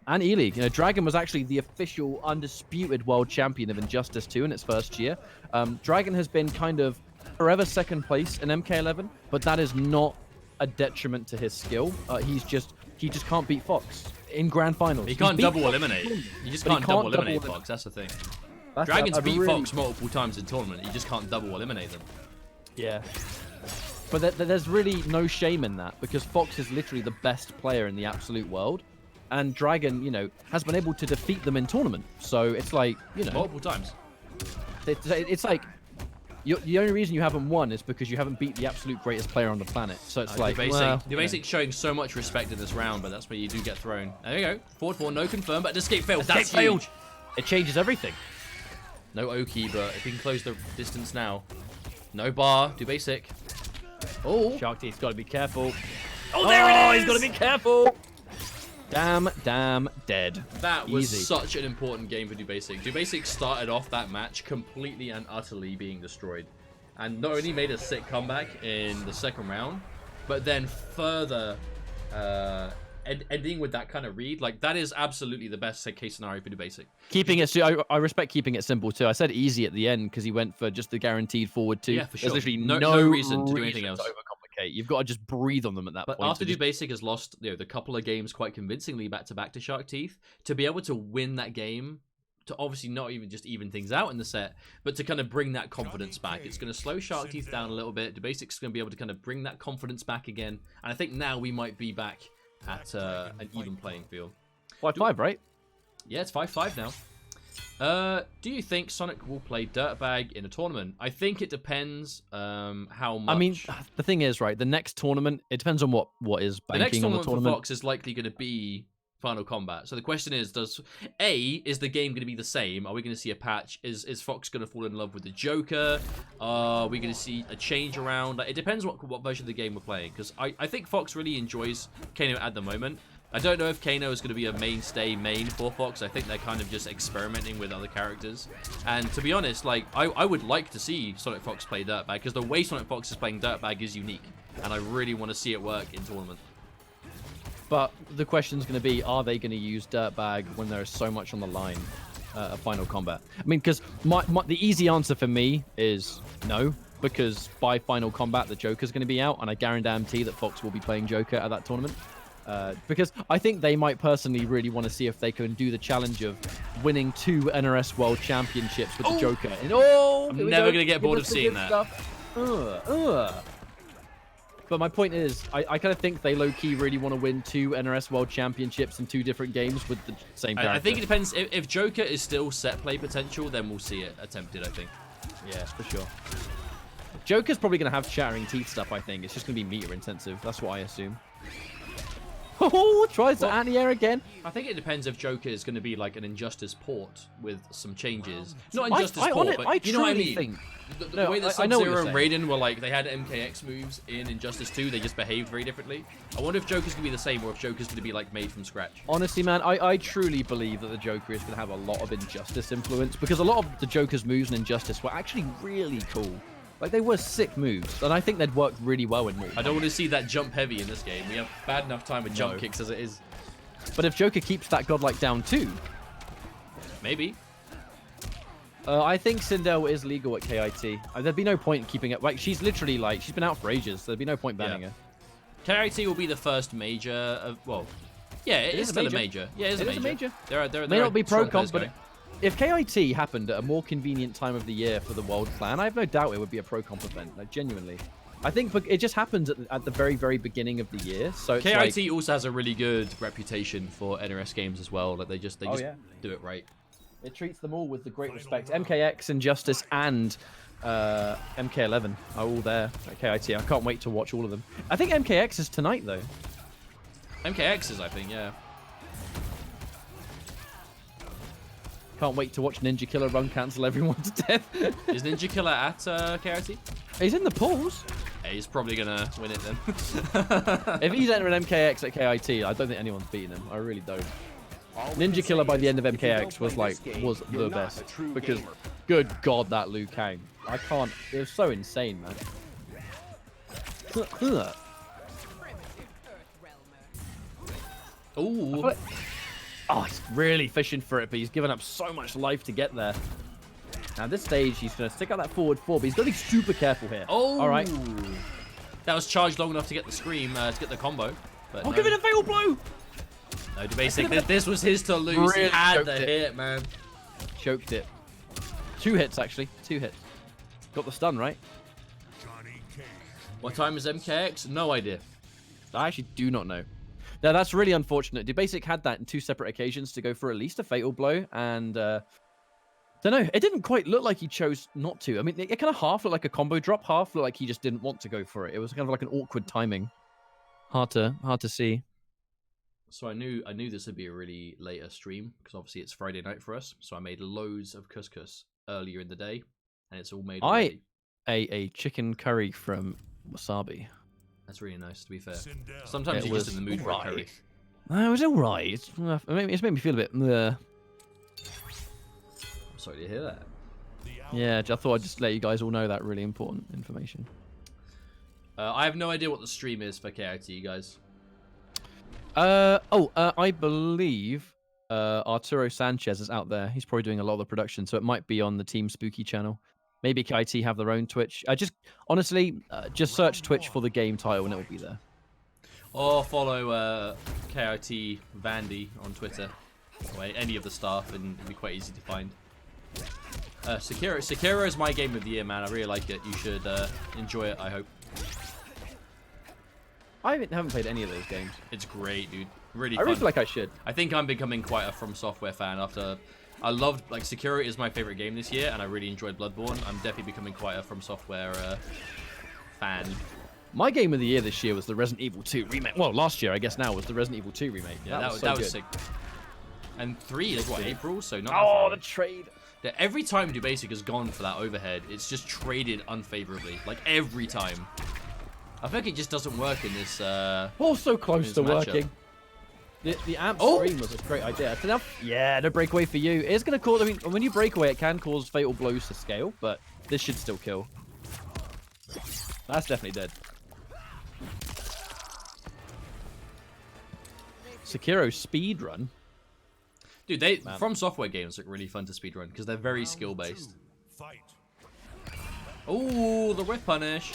And E-League. You know, Dragon was actually the official undisputed world champion of Injustice 2 in its first year. Dragon has been kind of forever second place in MK11, but that is not a detriment to his skill. He just can't beat Fox in grand finals. He can't double eliminate. You just can't double eliminate Fox. That's the thing. Dragon's beat Fox multiple times in tournament. You just can't double eliminate them. Yeah. But there's really no shame in that because Fox is literally the best player in the absolute world. And Dragon, you know, has been able to defeat them in tournament. So it's like, you know. Multiple times. It's like, the only reason you haven't won is because you haven't beat the absolute greatest player on the planet. So it's like, Dubasik showing so much respect in this round, but that's where you do get thrown. There you go. Forward 4, no confirm, but escape failed. That's huge. It changes everything. No Oki, but if he can close the distance now. No bar, Dubasik. Oh. SHARKTEETH's got to be careful. Oh, there it is! He's got to be careful. Damn, dead. That was Easy. such an important game for Dubasik. Dubasik started off that match completely and utterly being destroyed. And not only made a sick comeback in the second round, but then further ending with that kind of read. Like, that is absolutely the best case scenario for Dubasik. Keeping it, I respect keeping it simple too. I said easy at the end because he went for just the guaranteed forward two. Yeah, for sure. There's literally No reason to do anything else. To overcomplicate. You've got to just breathe on them at that But point. after Dubasik has lost, you know, the couple of games quite convincingly back-to-back to SHARKTEETH, to be able to win that game, to obviously not even just even things out in the set, but to kind of bring that confidence back. It's going to slow SHARKTEETH down a little bit. Dubasik's going to be able to kind of bring that confidence back again. And I think now we might be back at an even playing field. 5-5, right? Yeah, it's 5-5 now. Do you think Sonic will play Dirtbag in a tournament? I think it depends how much. I mean, the thing is, right, the next tournament, it depends on what is the next banking on the tournament for tournament. Fox is likely going to be Final Combat. So the question is, is the game going to be the same? Are we going to see a patch? Is Fox going to fall in love with the Joker? Are we going to see a change around? Like, it depends what version of the game we're playing. Because I think Fox really enjoys Kano at the moment. I don't know if Kano is going to be a mainstay main for Fox. I think they're kind of just experimenting with other characters. And to be honest, like I would like to see Sonic Fox play Dirtbag, because the way Sonic Fox is playing Dirtbag is unique. And I really want to see it work in tournament. But the question's going to be, are they going to use Dirtbag when there is so much on the line of Final Combat? I mean, because the easy answer for me is no, because by Final Combat, the Joker's going to be out, and I guarantee that Fox will be playing Joker at that tournament. Because I think they might personally really want to see if they can do the challenge of winning 2 NRS World Championships with the Joker. And, I'm never going to get bored of seeing that. But my point is, I kind of think they low-key really want to win 2 NRS World Championships in 2 different games with the same character. I think it depends. If Joker is still set play potential, then we'll see it attempted, I think. Yeah, for sure. Joker's probably going to have shattering teeth stuff, I think. It's just going to be meter intensive. That's what I assume. Oh, tries the anti-air again. I think it depends if Joker is going to be like an Injustice port with some changes. Not Injustice port, but you know what I mean? Think. The way that Sub-Zero and Raiden were like, they had MKX moves in Injustice 2, they just behaved very differently. I wonder if Joker's going to be the same, or if Joker's going to be like made from scratch. Honestly, man, I truly believe that the Joker is going to have a lot of Injustice influence, because a lot of the Joker's moves in Injustice were actually really cool. Like, they were sick moves, and I think they'd work really well in Mortal Kombat. I don't want to see that jump heavy in this game. We have bad enough time with jump kicks as it is. But if Joker keeps that godlike down too... Maybe. I think Sindel is legal at KIT. There'd be no point in keeping it. Like, she's literally, like, she's been out for ages, so there'd be no point banning her. KIT will be the first major of... Well, yeah, it is still a major. Yeah, it is a major. There may not be pro-comp, but... If KIT happened at a more convenient time of the year for the World Clan, I have no doubt it would be a pro-comp event, like, genuinely. I think it just happens at the very, very beginning of the year. So it's KIT also has a really good reputation for NRS games as well. Like, they just do it right. It treats them all with the great respect. MKX, Injustice, and MK11 are all there at KIT. I can't wait to watch all of them. I think MKX is tonight, though. MKX is, I think, yeah. Can't wait to watch Ninja Killer run cancel everyone to death. Is Ninja Killer at KIT? He's in the pools. Yeah, he's probably going to win it then. If he's entering MKX at KIT, I don't think anyone's beating him. I really don't. Ninja Killer by the end of MKX was the best. Because, good God, that Liu Kang. I can't. It was so insane, man. Ooh. Oh, he's really fishing for it, but he's given up so much life to get there. Now, at this stage, he's going to stick out that forward 4, but he's got to be super careful here. Oh! All right. That was charged long enough to get the scream, to get the combo. But I'll give it a fatal blow! No, Dubasik, this was his to lose. Really he had the hit, man. Choked it. 2 hits, actually. 2 hits. Got the stun, right? What time is MKX? No idea. I actually do not know. Now, that's really unfortunate. Dubasik had that in 2 separate occasions to go for at least a fatal blow, and don't know. It didn't quite look like he chose not to. I mean, it kind of half looked like a combo drop, half looked like he just didn't want to go for it. It was kind of like an awkward timing. Hard to see. So I knew this would be a really later stream, because obviously it's Friday night for us. So I made loads of couscous earlier in the day, and it's all made already. I ate a chicken curry from Wasabi. That's really nice, to be fair. Sometimes you're just in the mood for a curry. No, it was alright. It's made me feel a bit... I'm sorry to hear that. Yeah, I thought I'd just let you guys all know that really important information. I have no idea what the stream is for KIT, guys. I believe Arturo Sanchez is out there. He's probably doing a lot of the production, so it might be on the Team Spooky channel. Maybe KIT have their own Twitch. Honestly, just search Twitch for the game title and it will be there. Or follow KIT Vandy on Twitter. Anyway, any of the staff, and it'll be quite easy to find. Sekiro is my game of the year, man. I really like it. You should enjoy it, I hope. I haven't played any of those games. It's great, dude. Really I fun. really feel like I should. I think I'm becoming quite a From Software fan after... I loved, like, Sekiro is my favorite game this year, and I really enjoyed Bloodborne. I'm definitely becoming quite a From Software fan. My game of the year this year was the Resident Evil 2 remake. Well, last year, I guess now, was the Resident Evil 2 remake. Yeah, that was sick. And 3 is what, April? So not Oh, that the trade. far. Every time Dubasik has gone for that overhead, it's just traded unfavorably. Like, every time. I think it just doesn't work in this, Well, so close to matchup. working. The amp screen was a great idea. It's enough. Yeah, no breakaway for you. It's going to cause... I mean, when you break away, it can cause fatal blows to scale, but this should still kill. That's definitely dead. Sekiro speedrun. Dude, From Software games look really fun to speedrun because they're very skill-based. Oh, the whiff punish.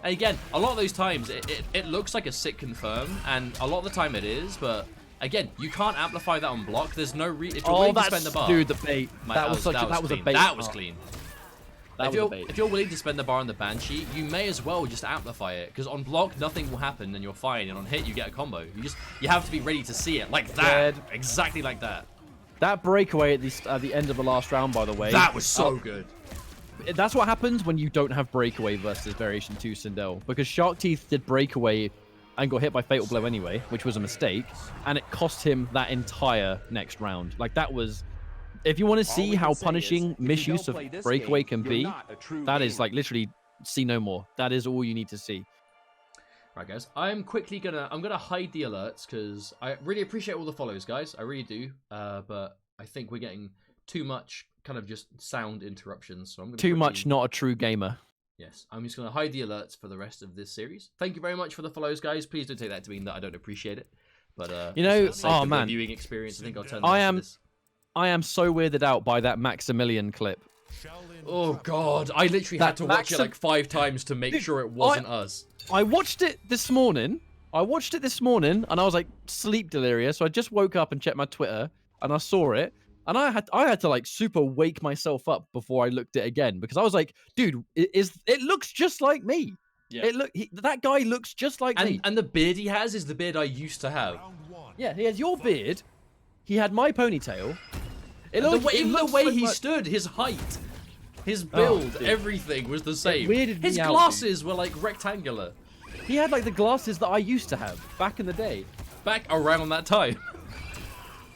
And again, a lot of those times, it looks like a sick confirm, and a lot of the time it is, but again, you can't amplify that on block. There's no if you're willing to spend the bar. Dude, the bait. That was a bait. That was clean. That was a bait. If you're willing to spend the bar on the Banshee, you may as well just amplify it, because on block, nothing will happen, and you're fine, and on hit, you get a combo. You have to be ready to see it, like that. Dead. Exactly like that. That breakaway at the end of the last round, by the way. That was so good. That's what happens when you don't have breakaway versus Variation 2 Sindel. Because SHARKTEETH did breakaway and got hit by Fatal Blow anyway, which was a mistake. And it cost him that entire next round. Like, that was... If you want to see how punishing misuse of breakaway can be, that is, like, literally see no more. That is all you need to see. Right, guys. I'm gonna hide the alerts, because I really appreciate all the follows, guys. I really do. But I think we're getting too much kind of just sound interruptions, so I'm gonna Too much not a true gamer. Yes, I'm just gonna hide the alerts for the rest of this series. Thank you very much for the follows, guys. Please don't take that to mean that I don't appreciate it, but you know, just for the sake of the viewing experience, I think I'll turn this. I am so weirded out by that Maximilian clip. Oh god, I literally had to watch it like 5 times to make sure it wasn't us. I watched it this morning. And I was like sleep delirious, so I just woke up and checked my Twitter, and I saw it. And I had to like super wake myself up before I looked at it again, because I was like, dude, it looks just like me. Yeah. That guy looks just like me. And the beard he has is the beard I used to have. Yeah, he has your beard. He had my ponytail. Even the way he stood, his height, his build, everything was the same. His glasses were like rectangular. He had like the glasses that I used to have back in the day. Back around that time.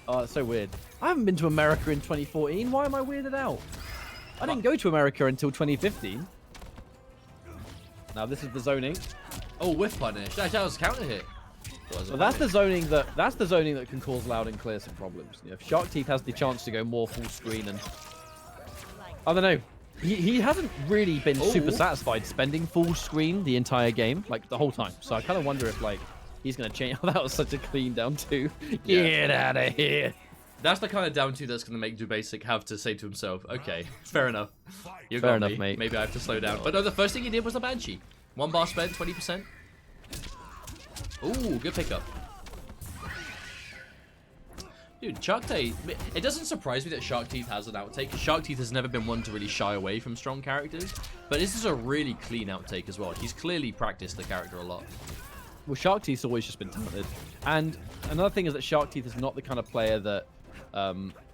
Oh, that's so weird. I haven't been to America in 2014. Why am I weirded out? I didn't go to America until 2015. Now this is the zoning. Oh, whiff punish. That was a counter hit. Well, that's the zoning that can cause loud and clear some problems. You know, if SHARKTEETH has the chance to go more full screen, and I don't know, he hasn't really been super satisfied spending full screen the entire game, like the whole time. So I kind of wonder if like he's gonna change. Oh, that was such a clean down 2. Get out of here. That's the kind of down 2 that's going to make Dubasik have to say to himself, okay, fair enough. Fair enough, mate. Maybe I have to slow down. But no, the first thing he did was the Banshee. 1 bar spent, 20%. Ooh, good pickup. Dude, SHARKTEETH, it doesn't surprise me that SHARKTEETH has an outtake. SHARKTEETH has never been one to really shy away from strong characters. But this is a really clean outtake as well. He's clearly practiced the character a lot. Well, SHARKTEETH's always just been talented. And another thing is that SHARKTEETH is not the kind of player that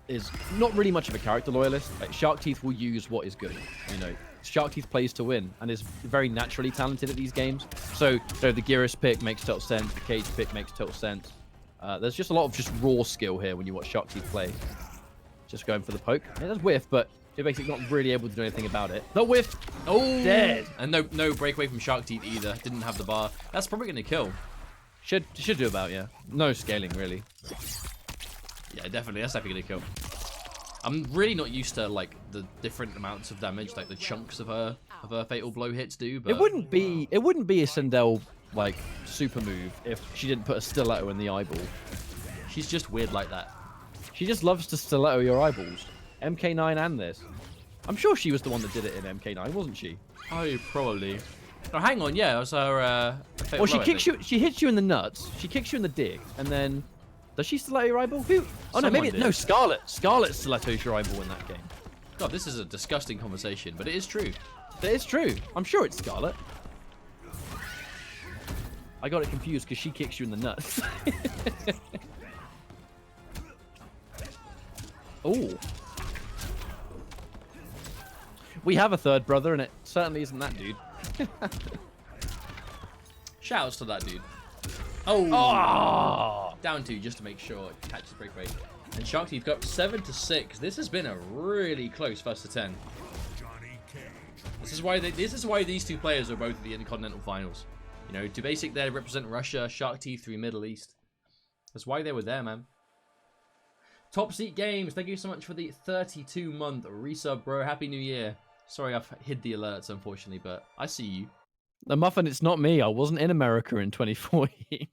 is not really much of a character loyalist. Like, SHARKTEETH will use what is good, you know. SHARKTEETH plays to win and is very naturally talented at these games. So the Geras pick makes total sense. The Cage pick makes total sense. There's just a lot of just raw skill here when you watch SHARKTEETH play. Just going for the poke. It does whiff, but you're basically not really able to do anything about it. No whiff. Oh, dead. And no breakaway from SHARKTEETH either. Didn't have the bar. That's probably going to kill. Should do about, yeah. No scaling, really. Yeah, definitely. That's definitely going to kill. I'm really not used to like the different amounts of damage, like the chunks of her fatal blow hits do. But it wouldn't be a Sindel like super move if she didn't put a stiletto in the eyeball. She's just weird like that. She just loves to stiletto your eyeballs. MK9 and this. I'm sure she was the one that did it in MK9, wasn't she? Oh, probably. Oh, hang on. Yeah, it was her. Well, she kicks you. She hits you in the nuts. She kicks you in the dick, and then. Does she stiletto your eyeball? Who? Oh, no, maybe... No, Scarlet. Scarlet stilettos your eyeball in that game. God, this is a disgusting conversation, but it is true. It is true. I'm sure it's Scarlet. I got it confused because she kicks you in the nuts. Oh. We have a third brother, and it certainly isn't that dude. Shoutouts to that dude. Oh. Oh. Down 2 just to make sure it catches breakaway. And SHARKTEETH got 7-6. This has been a really close first to 10. This is why these two players are both at the Interkontinental Finals. You know, Dubasik there represent Russia, SHARKTEETH through Middle East. That's why they were there, man. Top Seat Games, thank you so much for the 32-month resub, bro. Happy New Year. Sorry I've hid the alerts, unfortunately, but I see you. The Muffin, it's not me. I wasn't in America in 2014.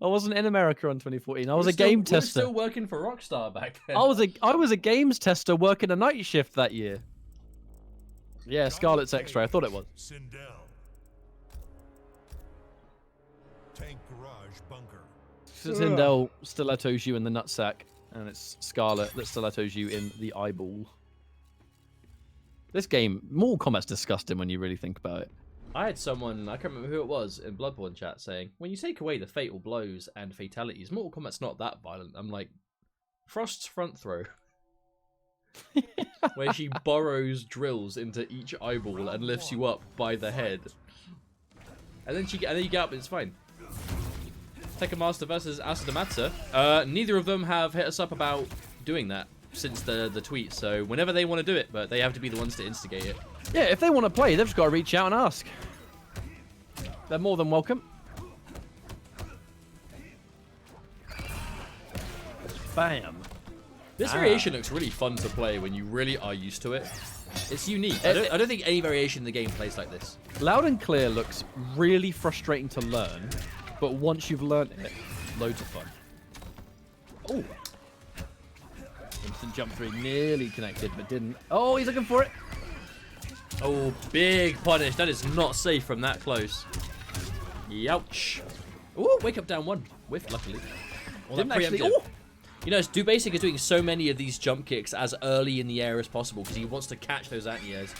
I wasn't in America in 2014. I was a game tester. We were still working for Rockstar back then. I was a games tester working a night shift that year. Yeah, Scarlet's X-ray. I thought it was. Sindel. Tank garage bunker. Sindel stilettos you in the nutsack, and it's Scarlet that stilettos you in the eyeball. This game, Mortal Kombat's disgusting when you really think about it. I had someone, I can't remember who it was, in Bloodborne chat saying, when you take away the fatal blows and fatalities, Mortal Kombat's not that violent. I'm like, Frost's front throw. Where she burrows drills into each eyeball and lifts you up by the head. And then you get up and it's fine. Tekken Master versus Asadamasa. Neither of them have hit us up about doing that since the tweet, so whenever they want to do it, but they have to be the ones to instigate it. Yeah, if they want to play, they've just got to reach out and ask. They're more than welcome. Bam. This variation looks really fun to play when you really are used to it. It's unique. I don't think any variation in the game plays like this. Loud and Clear looks really frustrating to learn, but once you've learned it, loads of fun. Oh. Instant jump through, nearly connected, but didn't. Oh, he's looking for it. Oh, big punish. That is not safe from that close. Youch. Oh, wake up down 1. Whiffed, luckily. Well, Didn't actually. Oh. You know, Dubasik is doing so many of these jump kicks as early in the air as possible because he wants to catch those anti-airs.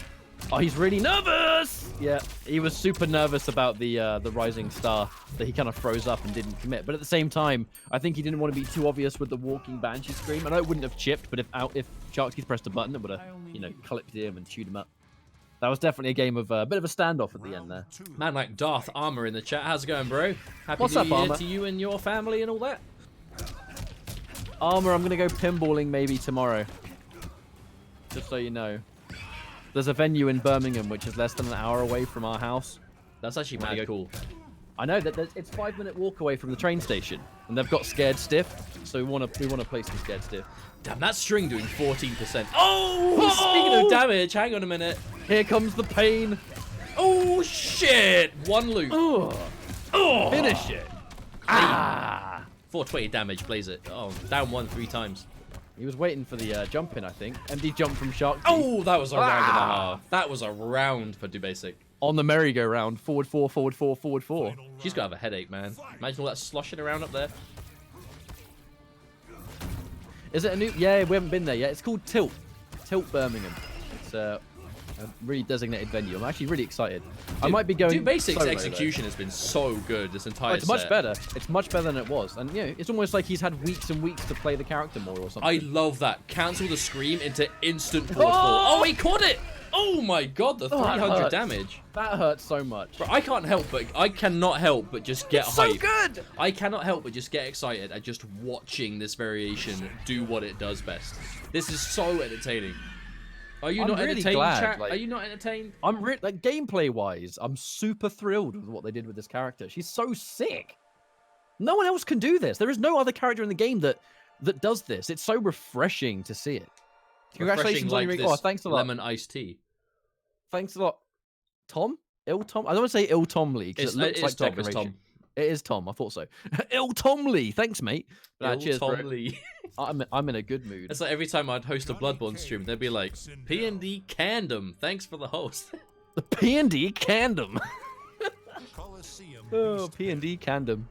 Oh, he's really nervous. Yeah, he was super nervous about the rising star that he kind of froze up and didn't commit. But at the same time, I think he didn't want to be too obvious with the walking banshee scream. I know it wouldn't have chipped, but if SHARKTEETH pressed a button, it would have, you know, clipped him and chewed him up. That was definitely a game of a bit of a standoff at the end there. Man like Darth Armor in the chat. How's it going, bro? Happy What's New up, Year Armor? to you and your family and all that. Armor, I'm going to go pinballing maybe tomorrow. Just so you know. There's a venue in Birmingham which is less than an hour away from our house. That's actually mad cool. I know that it's 5-minute walk away from the train station, and they've got Scared Stiff, so we want to play some Scared Stiff. Damn, that string doing 14%. Oh! Speaking of damage, hang on a minute. Here comes the pain. Oh shit! 1 loop. Oh, finish it. Ah! 420 damage, blaze it. Oh, down 1 3 times. He was waiting for the jump in, I think. MD jump from SHARKTEETH. Oh, that was a round and a half. That was a round for Dubasik. On the merry-go-round, forward 4, forward 4, forward 4. She's got to have a headache, man. Imagine all that sloshing around up there. Is it a new? Yeah, we haven't been there yet. It's called Tilt Birmingham. It's a really designated venue. I'm actually really excited. I might be going. Dubasik's solo, execution has been so good this entire it's much better. It's much better than it was, and you know, it's almost like he's had weeks and weeks to play the character more or something. I love that. Cancel the scream into instant forward 4. Oh, he caught it! Oh my god, the 300 damage. That hurts so much. Bro, I cannot help but just get it's hyped. So good! I cannot help but just get excited at just watching this variation do what it does best. This is so entertaining. Are you not really entertained, glad, chat? like- Are you not entertained? I'm like gameplay-wise, I'm super thrilled with what they did with this character. She's so sick. No one else can do this. There is no other character in the game that does this. It's so refreshing to see it. Congratulations on your this thanks a lot. lemon iced tea. Thanks a lot. Tom? Tom? I don't want to say Tomley because it looks like Tom. It's decoration. Tom. It is Tom. I thought so. Tomley. Thanks, mate. Cheers, bro. Lee. I'm in a good mood. It's like every time I'd host a Bloodborne stream, they'd be like, PNDK&M, thanks for the host. The PNDK&M. Coliseum. Oh, PNDK&M.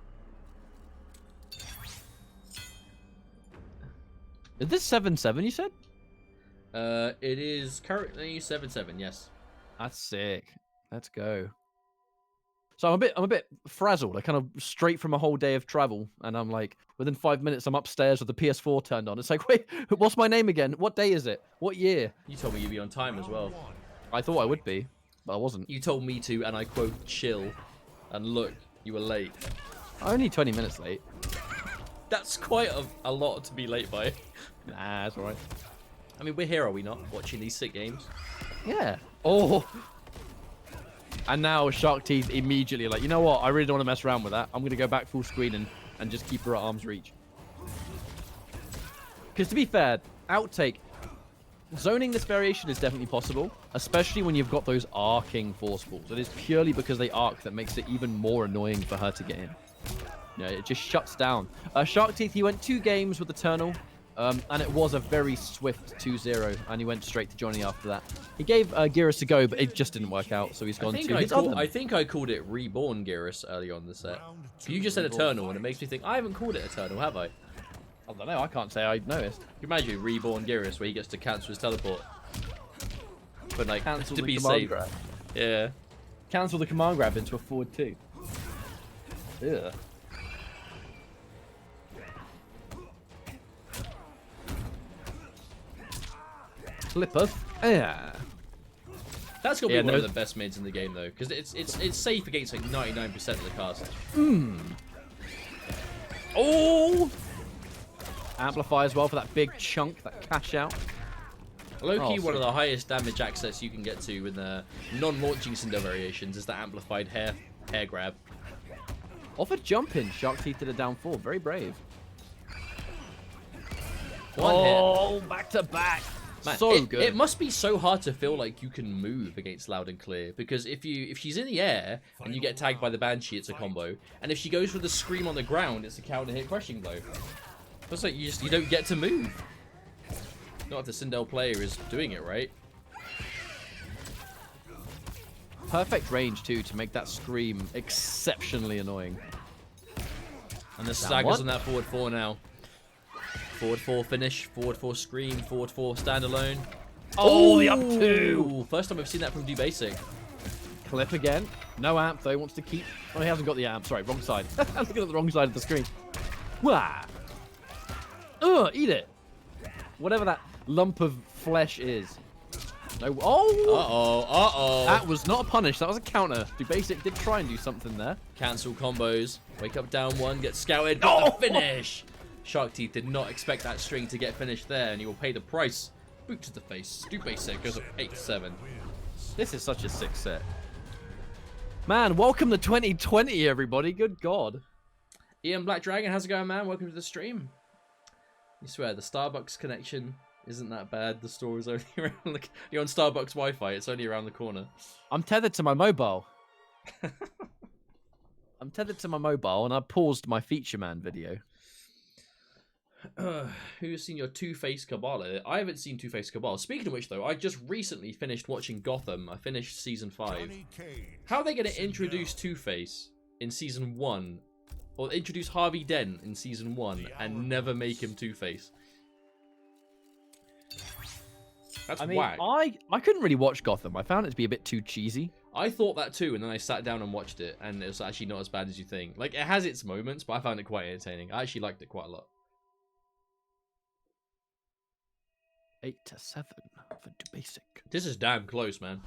Is this 7-7 you said? It is currently 7-7, yes. That's sick. Let's go. So I'm a bit frazzled. I kind of straight from a whole day of travel, and I'm like, within 5 minutes, I'm upstairs with the PS4 turned on. It's like, wait, what's my name again? What day is it? What year? You told me you'd be on time as well. I thought I would be, but I wasn't. You told me to, and I quote, chill. And look, you were late. Only 20 minutes late. That's quite a lot to be late by. Nah, it's alright. I mean, we're here, are we not? Watching these sick games. Yeah. Oh. And now SHARKTEETH immediately like, you know what? I really don't want to mess around with that. I'm going to go back full screen and just keep her at arm's reach. Because to be fair, outtake, zoning this variation is definitely possible, especially when you've got those arcing force balls. It is purely because they arc that makes it even more annoying for her to get in. Yeah, it just shuts down. SHARKTEETH, he went 2 games with Eternal, and it was a very swift 2-0, and he went straight to Johnny after that. He gave Geras a go, but it just didn't work out, so he's gone to his other. I think I called it Reborn Geras early on the set. You just said Eternal, and it makes me think, I haven't called it Eternal, have I? I don't know, I can't say I noticed. Can you imagine Reborn Geras where he gets to cancel his teleport? But like, Cancel to the be command safe. grab. Yeah. Cancel the command grab into a forward 2. Yeah. Clippers. Yeah. That's gonna be one of the best mids in the game though, because it's safe against like 99% of the cast. Oh! Amplify as well for that big chunk, that cash out. Low-key, one of the highest damage access you can get to in the non-launching Sindel variations is the amplified hair grab. Offered jump in, SHARKTEETH did a down 4, very brave. One hit. Back to back. Man, So good. It must be so hard to feel like you can move against Loud and Clear, because if she's in the air and you get tagged by the Banshee, it's a combo, and if she goes for the Scream on the ground, it's a counter hit crushing blow. It's like you don't get to move. Not if the Sindel player is doing it right. Perfect range too to make that Scream exceptionally annoying. And the staggers on that forward 4 now. Forward 4 finish, forward 4 Scream, forward 4 standalone. Oh, the up 2! First time I've seen that from Dubasik. Clip again. No amp though, wants to keep. Oh, he hasn't got the amp. Sorry, wrong side. I'm looking at the wrong side of the screen. Wah! Eat it. Whatever that lump of flesh is. No. Oh! Uh-oh. That was not a punish. That was a counter. Dubasik did try and do something there. Cancel combos. Wake up down 1, get scouted, got the finish! SHARKTEETH did not expect that string to get finished there, and he will pay the price. Boot to the face. Dubasik goes up 8-7. This is such a sick set. Man, welcome to 2020, everybody. Good God. Ian Black Dragon, how's it going, man? Welcome to the stream. You swear, the Starbucks connection isn't that bad. The store is only around you're on Starbucks Wi-Fi. It's only around the corner. I'm tethered to my mobile. I'm tethered to my mobile, and I paused my Feature Man video. Who's seen your Two-Face Kabbalah? I haven't seen Two-Face Kabbalah. Speaking of which, though, I just recently finished watching Gotham. I finished Season 5. How are they going to introduce Two-Face in Season 1? Or introduce Harvey Dent in Season 1 and never make him Two-Face? That's whack. I couldn't really watch Gotham. I found it to be a bit too cheesy. I thought that too, and then I sat down and watched it, and it was actually not as bad as you think. Like, it has its moments, but I found it quite entertaining. I actually liked it quite a lot. 8-7 for Dubasik. This is damn close, man.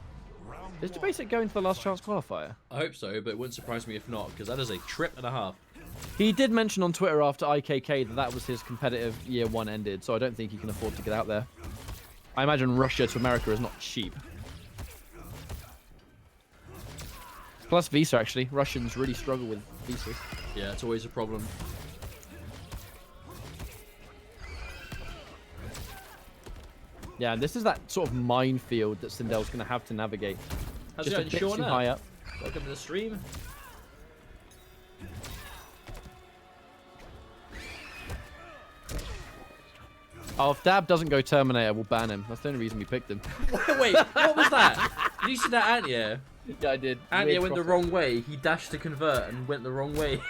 Is Dubasik going to the last chance qualifier? I hope so, but it wouldn't surprise me if not, because that is a trip and a half. He did mention on Twitter after IKK that was his competitive year 1 ended, so I don't think he can afford to get out there. I imagine Russia to America is not cheap. Plus visa, actually. Russians really struggle with visas. Yeah, it's always a problem. Yeah, and this is that sort of minefield that Sindel's going to have to navigate. How's Just it a bit going, too Shauna? high up. Welcome to the stream. Oh, if Dab doesn't go Terminator, we'll ban him. That's the only reason we picked him. Wait, what was that? Did you see that anti-air? Yeah, I did. Anti-air went the wrong way. He dashed to convert and went the wrong way.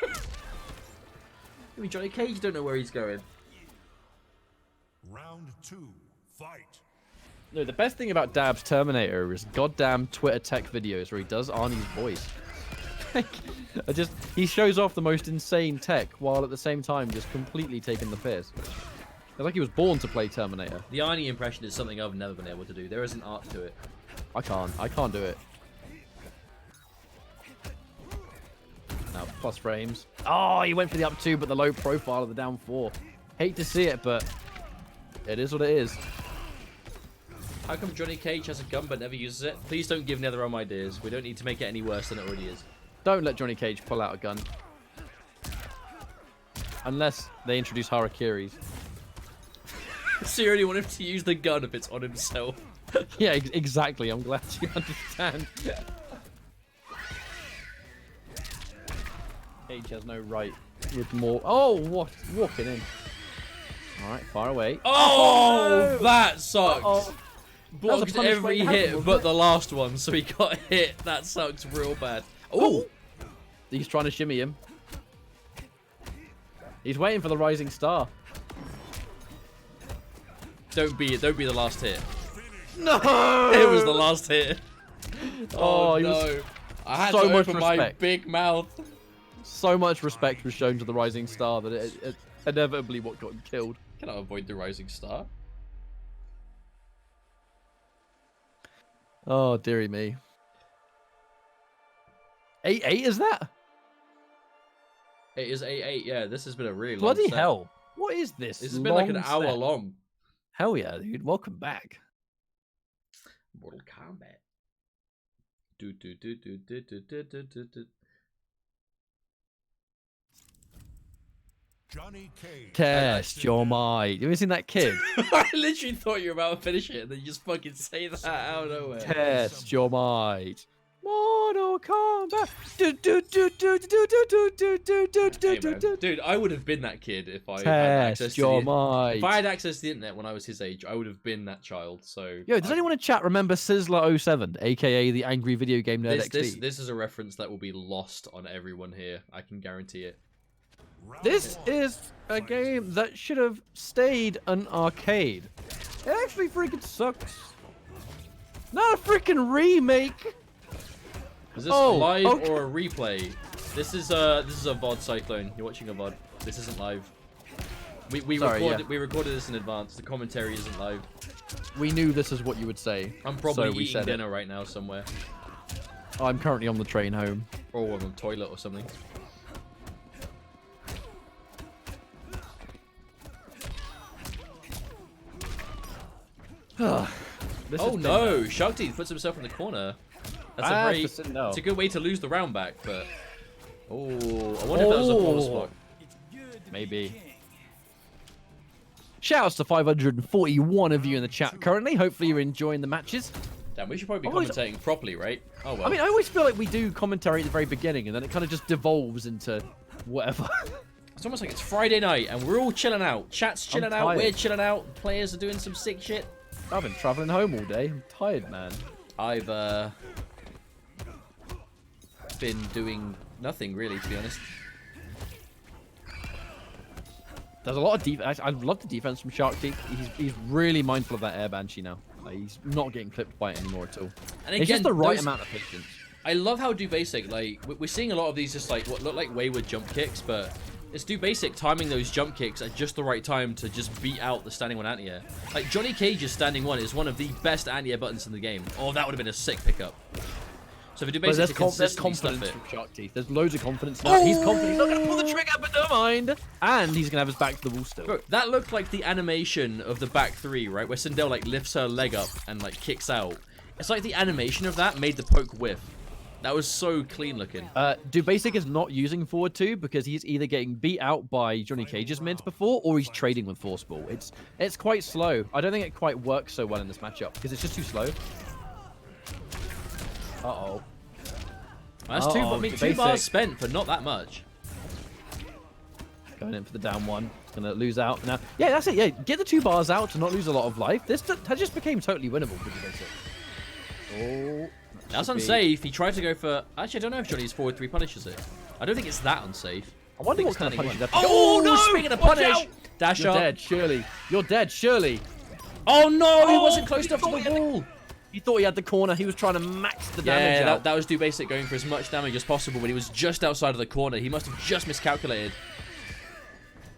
I mean, Johnny Cage don't know where he's going. Round 2, fight. No, the best thing about Dab's Terminator is goddamn Twitter tech videos where he does Arnie's voice. He shows off the most insane tech while at the same time just completely taking the piss. It's like he was born to play Terminator. The Arnie impression is something I've never been able to do. There is an art to it. I can't do it. Now, plus frames. Oh, he went for the up 2, but the low profile of the down 4. Hate to see it, but it is what it is. How come Johnny Cage has a gun but never uses it? Please don't give NetherRealm ideas. We don't need to make it any worse than it already is. Don't let Johnny Cage pull out a gun. Unless they introduce harakiris. So you only want him to use the gun if it's on himself. Yeah, exactly. I'm glad you understand. Cage has no right with more. Oh, what? Walking in. All right, far away. Oh, no! that sucks. Uh-oh. Blocked punishment every happened, hit wasn't but it? the last one, so he got hit. That sucks real bad. Oh, He's trying to shimmy him. He's waiting for the rising star. don't be the last hit. No! It was the last hit. Oh, Oh he was no! I had so to much open my respect. big mouth. So much respect was shown to the rising star that it inevitably what got him killed. Can I avoid the rising star? Oh, dearie me. 8-8 is that? It is 8-8. Yeah, this has been a really long Bloody set. hell. What is this? This has been like an long hour set? long. Hell yeah, dude. Welcome back. Mortal Kombat. Do do do do do do do do do do. Johnny Cage. Test your might. You ever seen that kid? I literally thought you were about to finish it, and then you just fucking say that out of nowhere. Test your might. Mortal Kombat. Do, do, do, do, do, do, do, do, do, do, do, Hey, do, man. do. Dude, I would have been that kid if I had access Test to your the... might. If I had access to the internet when I was his age, I would have been that child. So Yo, does anyone in chat remember Sizzler07, aka the angry video game nerd XD? this is a reference that will be lost on everyone here. I can guarantee it. This is a game that should have stayed an arcade. It actually freaking sucks. Not a freaking remake. Is this Oh, live okay. or a replay? This is a VOD Cyclone. You're watching a VOD. This isn't live. We recorded this in advance. The commentary isn't live. We knew this is what you would say. I'm probably so we eating said dinner right now somewhere, I'm currently on the train home. or on the toilet or something. This Oh has no! been, SHARKTEETH puts himself in the corner. That's a bad very. for Sindel. It's a good way to lose the round back, but. Oh, I wonder if that was a false spot. It's good to Maybe. be king. Shoutouts to 541 of you in the chat currently. Hopefully you're enjoying the matches. Damn, we should probably be Always- commentating properly, right? Oh well. I mean, I always feel like we do commentary at the very beginning and then it kind of just devolves into whatever. It's almost like it's Friday night and we're all chilling out. Chat's chilling out, tired. we're chilling out, players are doing some sick shit. I've been traveling home all day. I'm tired, man. I've been doing nothing really, to be honest. There's a lot of defense. I love the defense from SHARKTEETH. He's really mindful of that air banshee now. Like, he's not getting clipped by it anymore at all. And It's just the right those- amount of patience. I love how Dubasik, like, we're seeing a lot of these just like what look like wayward jump kicks, but it's Dubasik timing those jump kicks at just the right time to just beat out the standing one anti-air. Like, Johnny Cage's standing one is one of the best anti-air buttons in the game. Oh, that would have been a sick pickup. So for But Dubasik there's, to there's consistently stuff confidence it. from SHARKTEEth. There's loads of confidence now. He's confident. He's not going to pull the trigger, but never mind. And he's going to have his back to the wall still. Bro, that looked like the animation of the back three, right? Where Sindel, like, lifts her leg up and, like, kicks out. It's like the animation of that made the poke whiff. That was so clean looking. Dubasik is not using forward 2 because he's either getting beat out by Johnny Cage's mids before or he's trading with force ball. It's quite slow. I don't think it quite works so well in this matchup because it's just too slow. Uh-oh. That's two, I mean, 2 Dubasik. bars spent for not that much. Going in for the down one. Gonna lose out now. Yeah, that's it. Yeah, get the 2 bars out to not lose a lot of life. That just became totally winnable for Dubasik. Oh. That's unsafe. He tried to go for... Actually, I don't know if Johnny's forward 3 punishes it. I don't think it's that unsafe. I wonder think what kind of standing punish one. you'd have to Oh, go. no! Speaking of Watch punish! out! Dash You're up. dead, surely. You're dead, surely. Oh, no! He Oh, wasn't close he enough to got the it. wall. He thought he had the corner. He was trying to max the damage Yeah, out. that was Dubasik going for as much damage as possible, but he was just outside of the corner. He must have just miscalculated.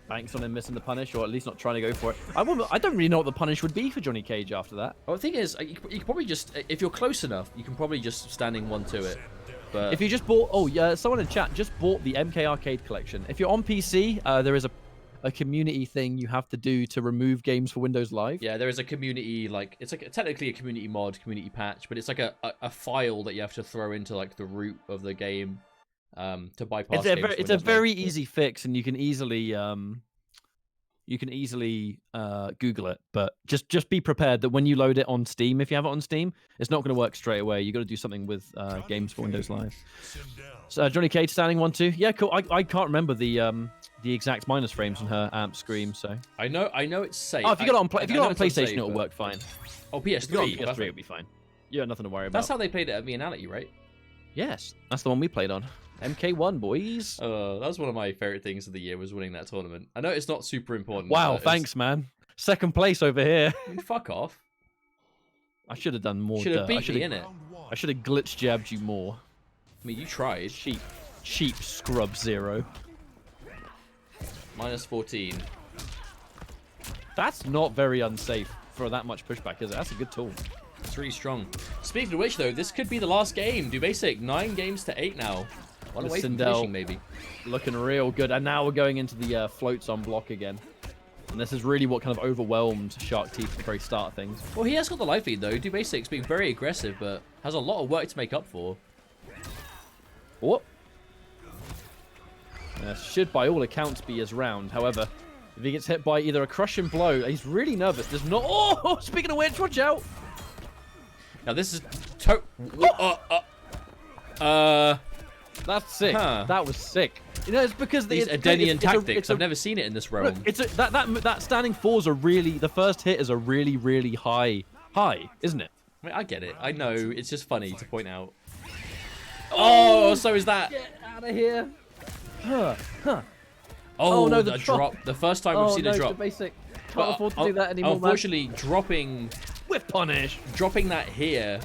Banks on him missing the punish, or at least not trying to go for it. I don't really know what the punish would be for Johnny Cage after that. Well, the thing is, you can probably just, if you're close enough, you can probably just standing 1 to it. But If you just bought, oh yeah, someone in chat just bought the MK Arcade collection. If you're on PC, there is a community thing you have to do to remove games for Windows Live. yeah, there is a community, like, it's like technically a community mod, community patch, but it's like a file that you have to throw into like the root of the game to bypass. It's a very easy fix, and you can easily Google it. But just be prepared that when you load it on Steam, if you have it on Steam, it's not going to work straight away. You got to do something with games for Windows Live. So Johnny Cage standing 1-2. Yeah, cool. I can't remember the exact minus frames on her amp scream. So I know it's safe. if you got it on PlayStation, safe, it'll work fine. Oh, If you got it PS3. on PS3, it'll be fine. Yeah, nothing to worry about. That's how they played it at Viennality, right? Yes, that's the one we played on. MK1, boys. That was one of my favorite things of the year, was winning that tournament. I know it's not super important. Wow, but thanks, man. Second place over here. Fuck off. I should have done more. Should have dirt. beat me in it. I should have glitch jabbed you more. I mean, you tried. Cheap scrub 0. Minus 14. That's not very unsafe for that much pushback, is it? That's a good tool. It's really strong. Speaking of which, though, this could be the last game. Dubasik, 9 games to 8 now. One away from Sindel finishing, maybe. Looking real good. And now we're going into the floats on block again. And this is really what kind of overwhelmed SHARKTEETH at the very start of things. Well, he has got the life lead, though. Dubasik's being very aggressive, but has a lot of work to make up for. What? Should, by all accounts, be his round. However, if he gets hit by either a crushing blow, he's really nervous. There's not... Oh, speaking of which, watch out. Now, this is... That's sick. Huh. That was sick. You know, it's because These Edenian tactics. I've never seen it in this realm. Look, that standing fours are really, the first hit is a really high, isn't it? I mean, I get it. I know. It's just funny to point out. Oh, so is that. Get out of here. Oh, no, the the drop. The first time we've seen a drop. The basic. Can't But, afford to do that anymore, unfortunately, dropping with punish. that here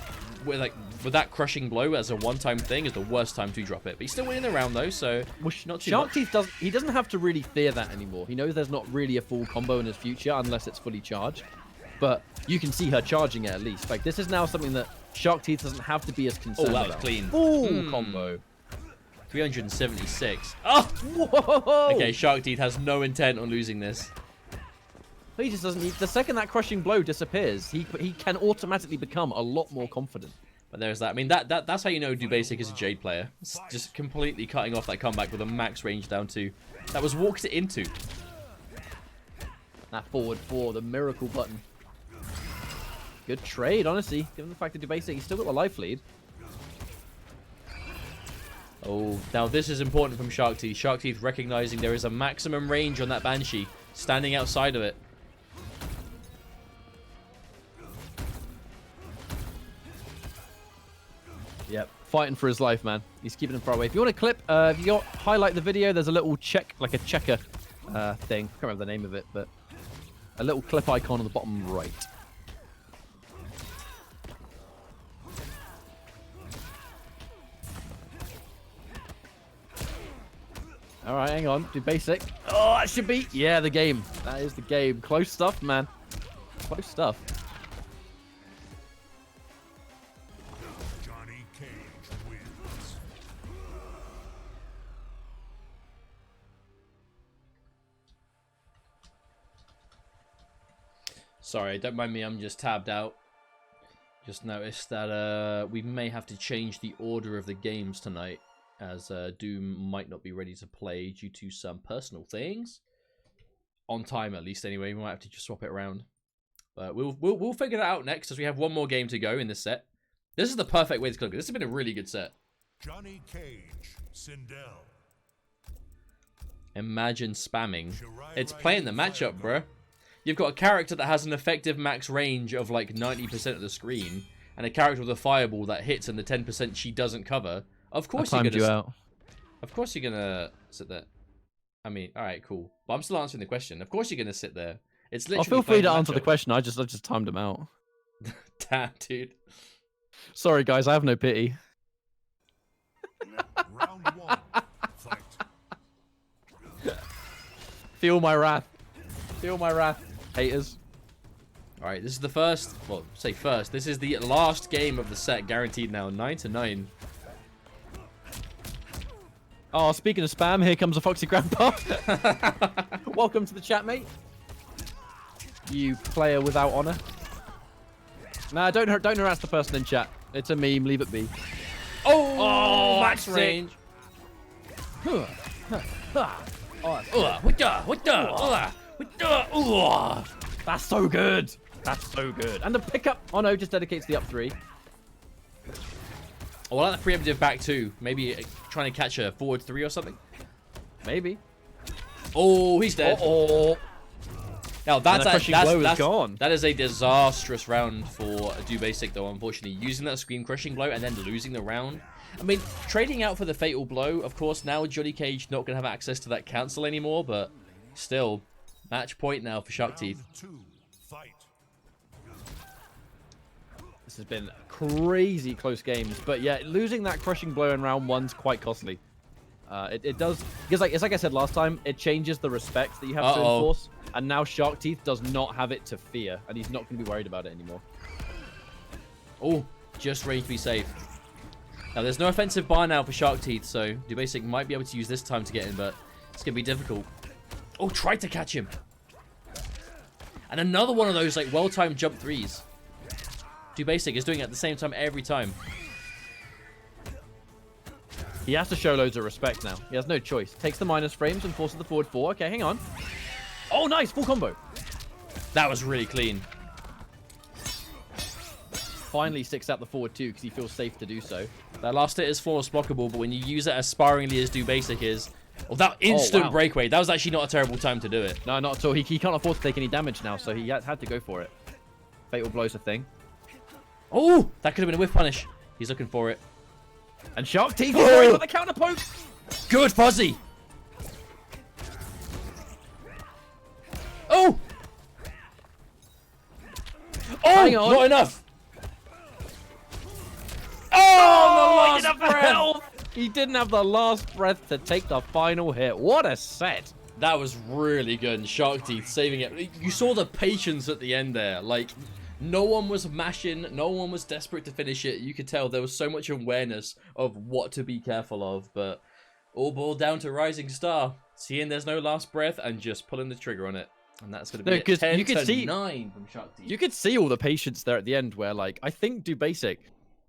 with that crushing blow as a one-time thing is the worst time to drop it. But he's still winning the round though, so not too much. SHARKTEETH doesn't have to really fear that anymore. He knows there's not really a full combo in his future unless it's fully charged. But you can see her charging it at least. Like, this is now something that SHARKTEETH doesn't have to be as concerned Oh, that was about. clean. Full combo. 376. Oh, whoa! Okay, SHARKTEETH has no intent on losing this. He just doesn't need. The second that crushing blow disappears, he can automatically become a lot more confident. But there's that. I mean, that's how you know Dubasik is a Jade player. It's just completely cutting off that comeback with a max range down to. That was walked into. That forward 4, the miracle button. Good trade, honestly. Given the fact that Dubasik, he's still got the life lead. Oh, now this is important from SHARKTEETH. SHARKTEETH recognizing there is a maximum range on that Banshee, standing outside of it. Yep, fighting for his life, man. He's keeping him far away. If you want a clip, if you got highlight the video, there's a little check, like a checker thing. I can't remember the name of it, but a little clip icon on the bottom right. All right, hang on. Dubasik. Oh, that should be. Yeah, the game. That is the game. Close stuff, man. Close stuff. Johnny Cage wins. Sorry, don't mind me. I'm just tabbed out. Just noticed that we may have to change the order of the games tonight, as Doom might not be ready to play due to some personal things. On time, at least, anyway. We might have to just swap it around. But we'll figure that out next, as we have one more game to go in this set. This is the perfect way to click it. This has been a really good set. Johnny Cage, Sindel. Imagine spamming. It's playing the matchup, bruh. You've got a character that has an effective max range of like 90% of the screen, and a character with a fireball that hits in the 10% she doesn't cover. Of course you're gonna. Of course you're gonna sit there. I mean, all right, cool. But I'm still answering the question. Of course you're gonna sit there. It's literally. Feel free to answer the question. I just timed him out. Damn, dude. Sorry, guys, I have no pity. Round one. Fight. Feel my wrath. Feel my wrath, haters. All right, this is the first. Well, say first. This is the last game of the set, guaranteed now. 9-9. Oh, speaking of spam, here comes a Foxy Grandpa. Welcome to the chat, mate. You player without honor. Nah, don't harass the person in chat. It's a meme. Leave it be. Oh, max max range. That's so good. That's so good. And the pickup. Oh no, just dedicates the up 3. Oh, I like the preemptive back 2. Maybe trying to catch a forward 3 or something. Maybe. Oh, he's dead. Oh. Now that's that's gone. That is a disastrous round for Dubasik, though. Unfortunately, using that screen crushing blow and then losing the round. I mean, trading out for the fatal blow. Of course, now Johnny Cage not gonna have access to that cancel anymore, but still, match point now for SHARKTEETH. Round two. Fight. This has been crazy close games, but yeah, losing that crushing blow in round 1's quite costly. It does, because it's like I said last time, it changes the respect that you have to enforce, and now SHARKTEETH does not have it to fear, and he's not going to be worried about it anymore. Oh, just ready to be safe. Now, there's no offensive bar now for SHARKTEETH, so Dubasik might be able to use this time to get in, but it's going to be difficult. Oh, tried to catch him. And another one of those, like, well-timed jump 3s. Dubasik is doing it at the same time every time. He has to show loads of respect now. He has no choice. Takes the minus frames and forces the forward 4. Okay, hang on. Oh, nice. Full combo. That was really clean. Finally sticks out the forward 2 because he feels safe to do so. That last hit is flawless blockable, but when you use it as sparingly as Dubasik is... Oh, that instant breakaway. That was actually not a terrible time to do it. No, not at all. He can't afford to take any damage now, so he had to go for it. Fatal blow's a thing. Oh, that could have been a whiff punish. He's looking for it. And SHARKTEETH is worried about the counter poke. Good fuzzy. Oh! Oh, Hang on. not enough. Oh, He didn't have the health. He didn't have the last breath to take the final hit. What a set. That was really good. And SHARKTEETH saving it. You saw the patience at the end there. Like, no one was mashing. No one was desperate to finish it. You could tell there was so much awareness of what to be careful of. But all boiled down to Rising Star. Seeing there's no last breath and just pulling the trigger on it. And that's going to be it. 10 you could to see 9 from SHARKTEETH. You could see all the patience there at the end where, like, I think Dubasik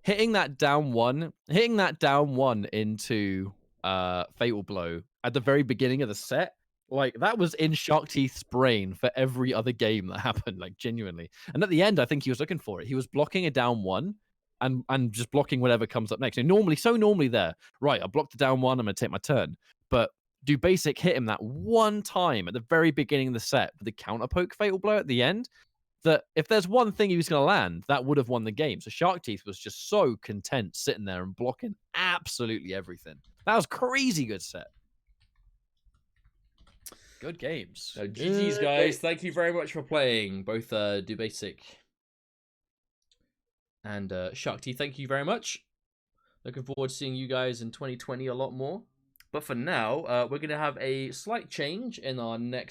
hitting that down one into Fatal Blow at the very beginning of the set, like, that was in SHARKTEETH's brain for every other game that happened, like, genuinely. And at the end, I think he was looking for it. He was blocking a down 1 and just blocking whatever comes up next. And normally there, right, I blocked the down 1, I'm going to take my turn. But Dubasik hit him that one time at the very beginning of the set with the counter poke Fatal Blow at the end, that if there's one thing he was going to land, that would have won the game. So SHARKTEETH was just so content sitting there and blocking absolutely everything. That was crazy good set. Good games. So GG's, guys. Thank you very much for playing. Both Dubasik and SHARKTEETH, thank you very much. Looking forward to seeing you guys in 2020 a lot more. But for now, we're going to have a slight change in our next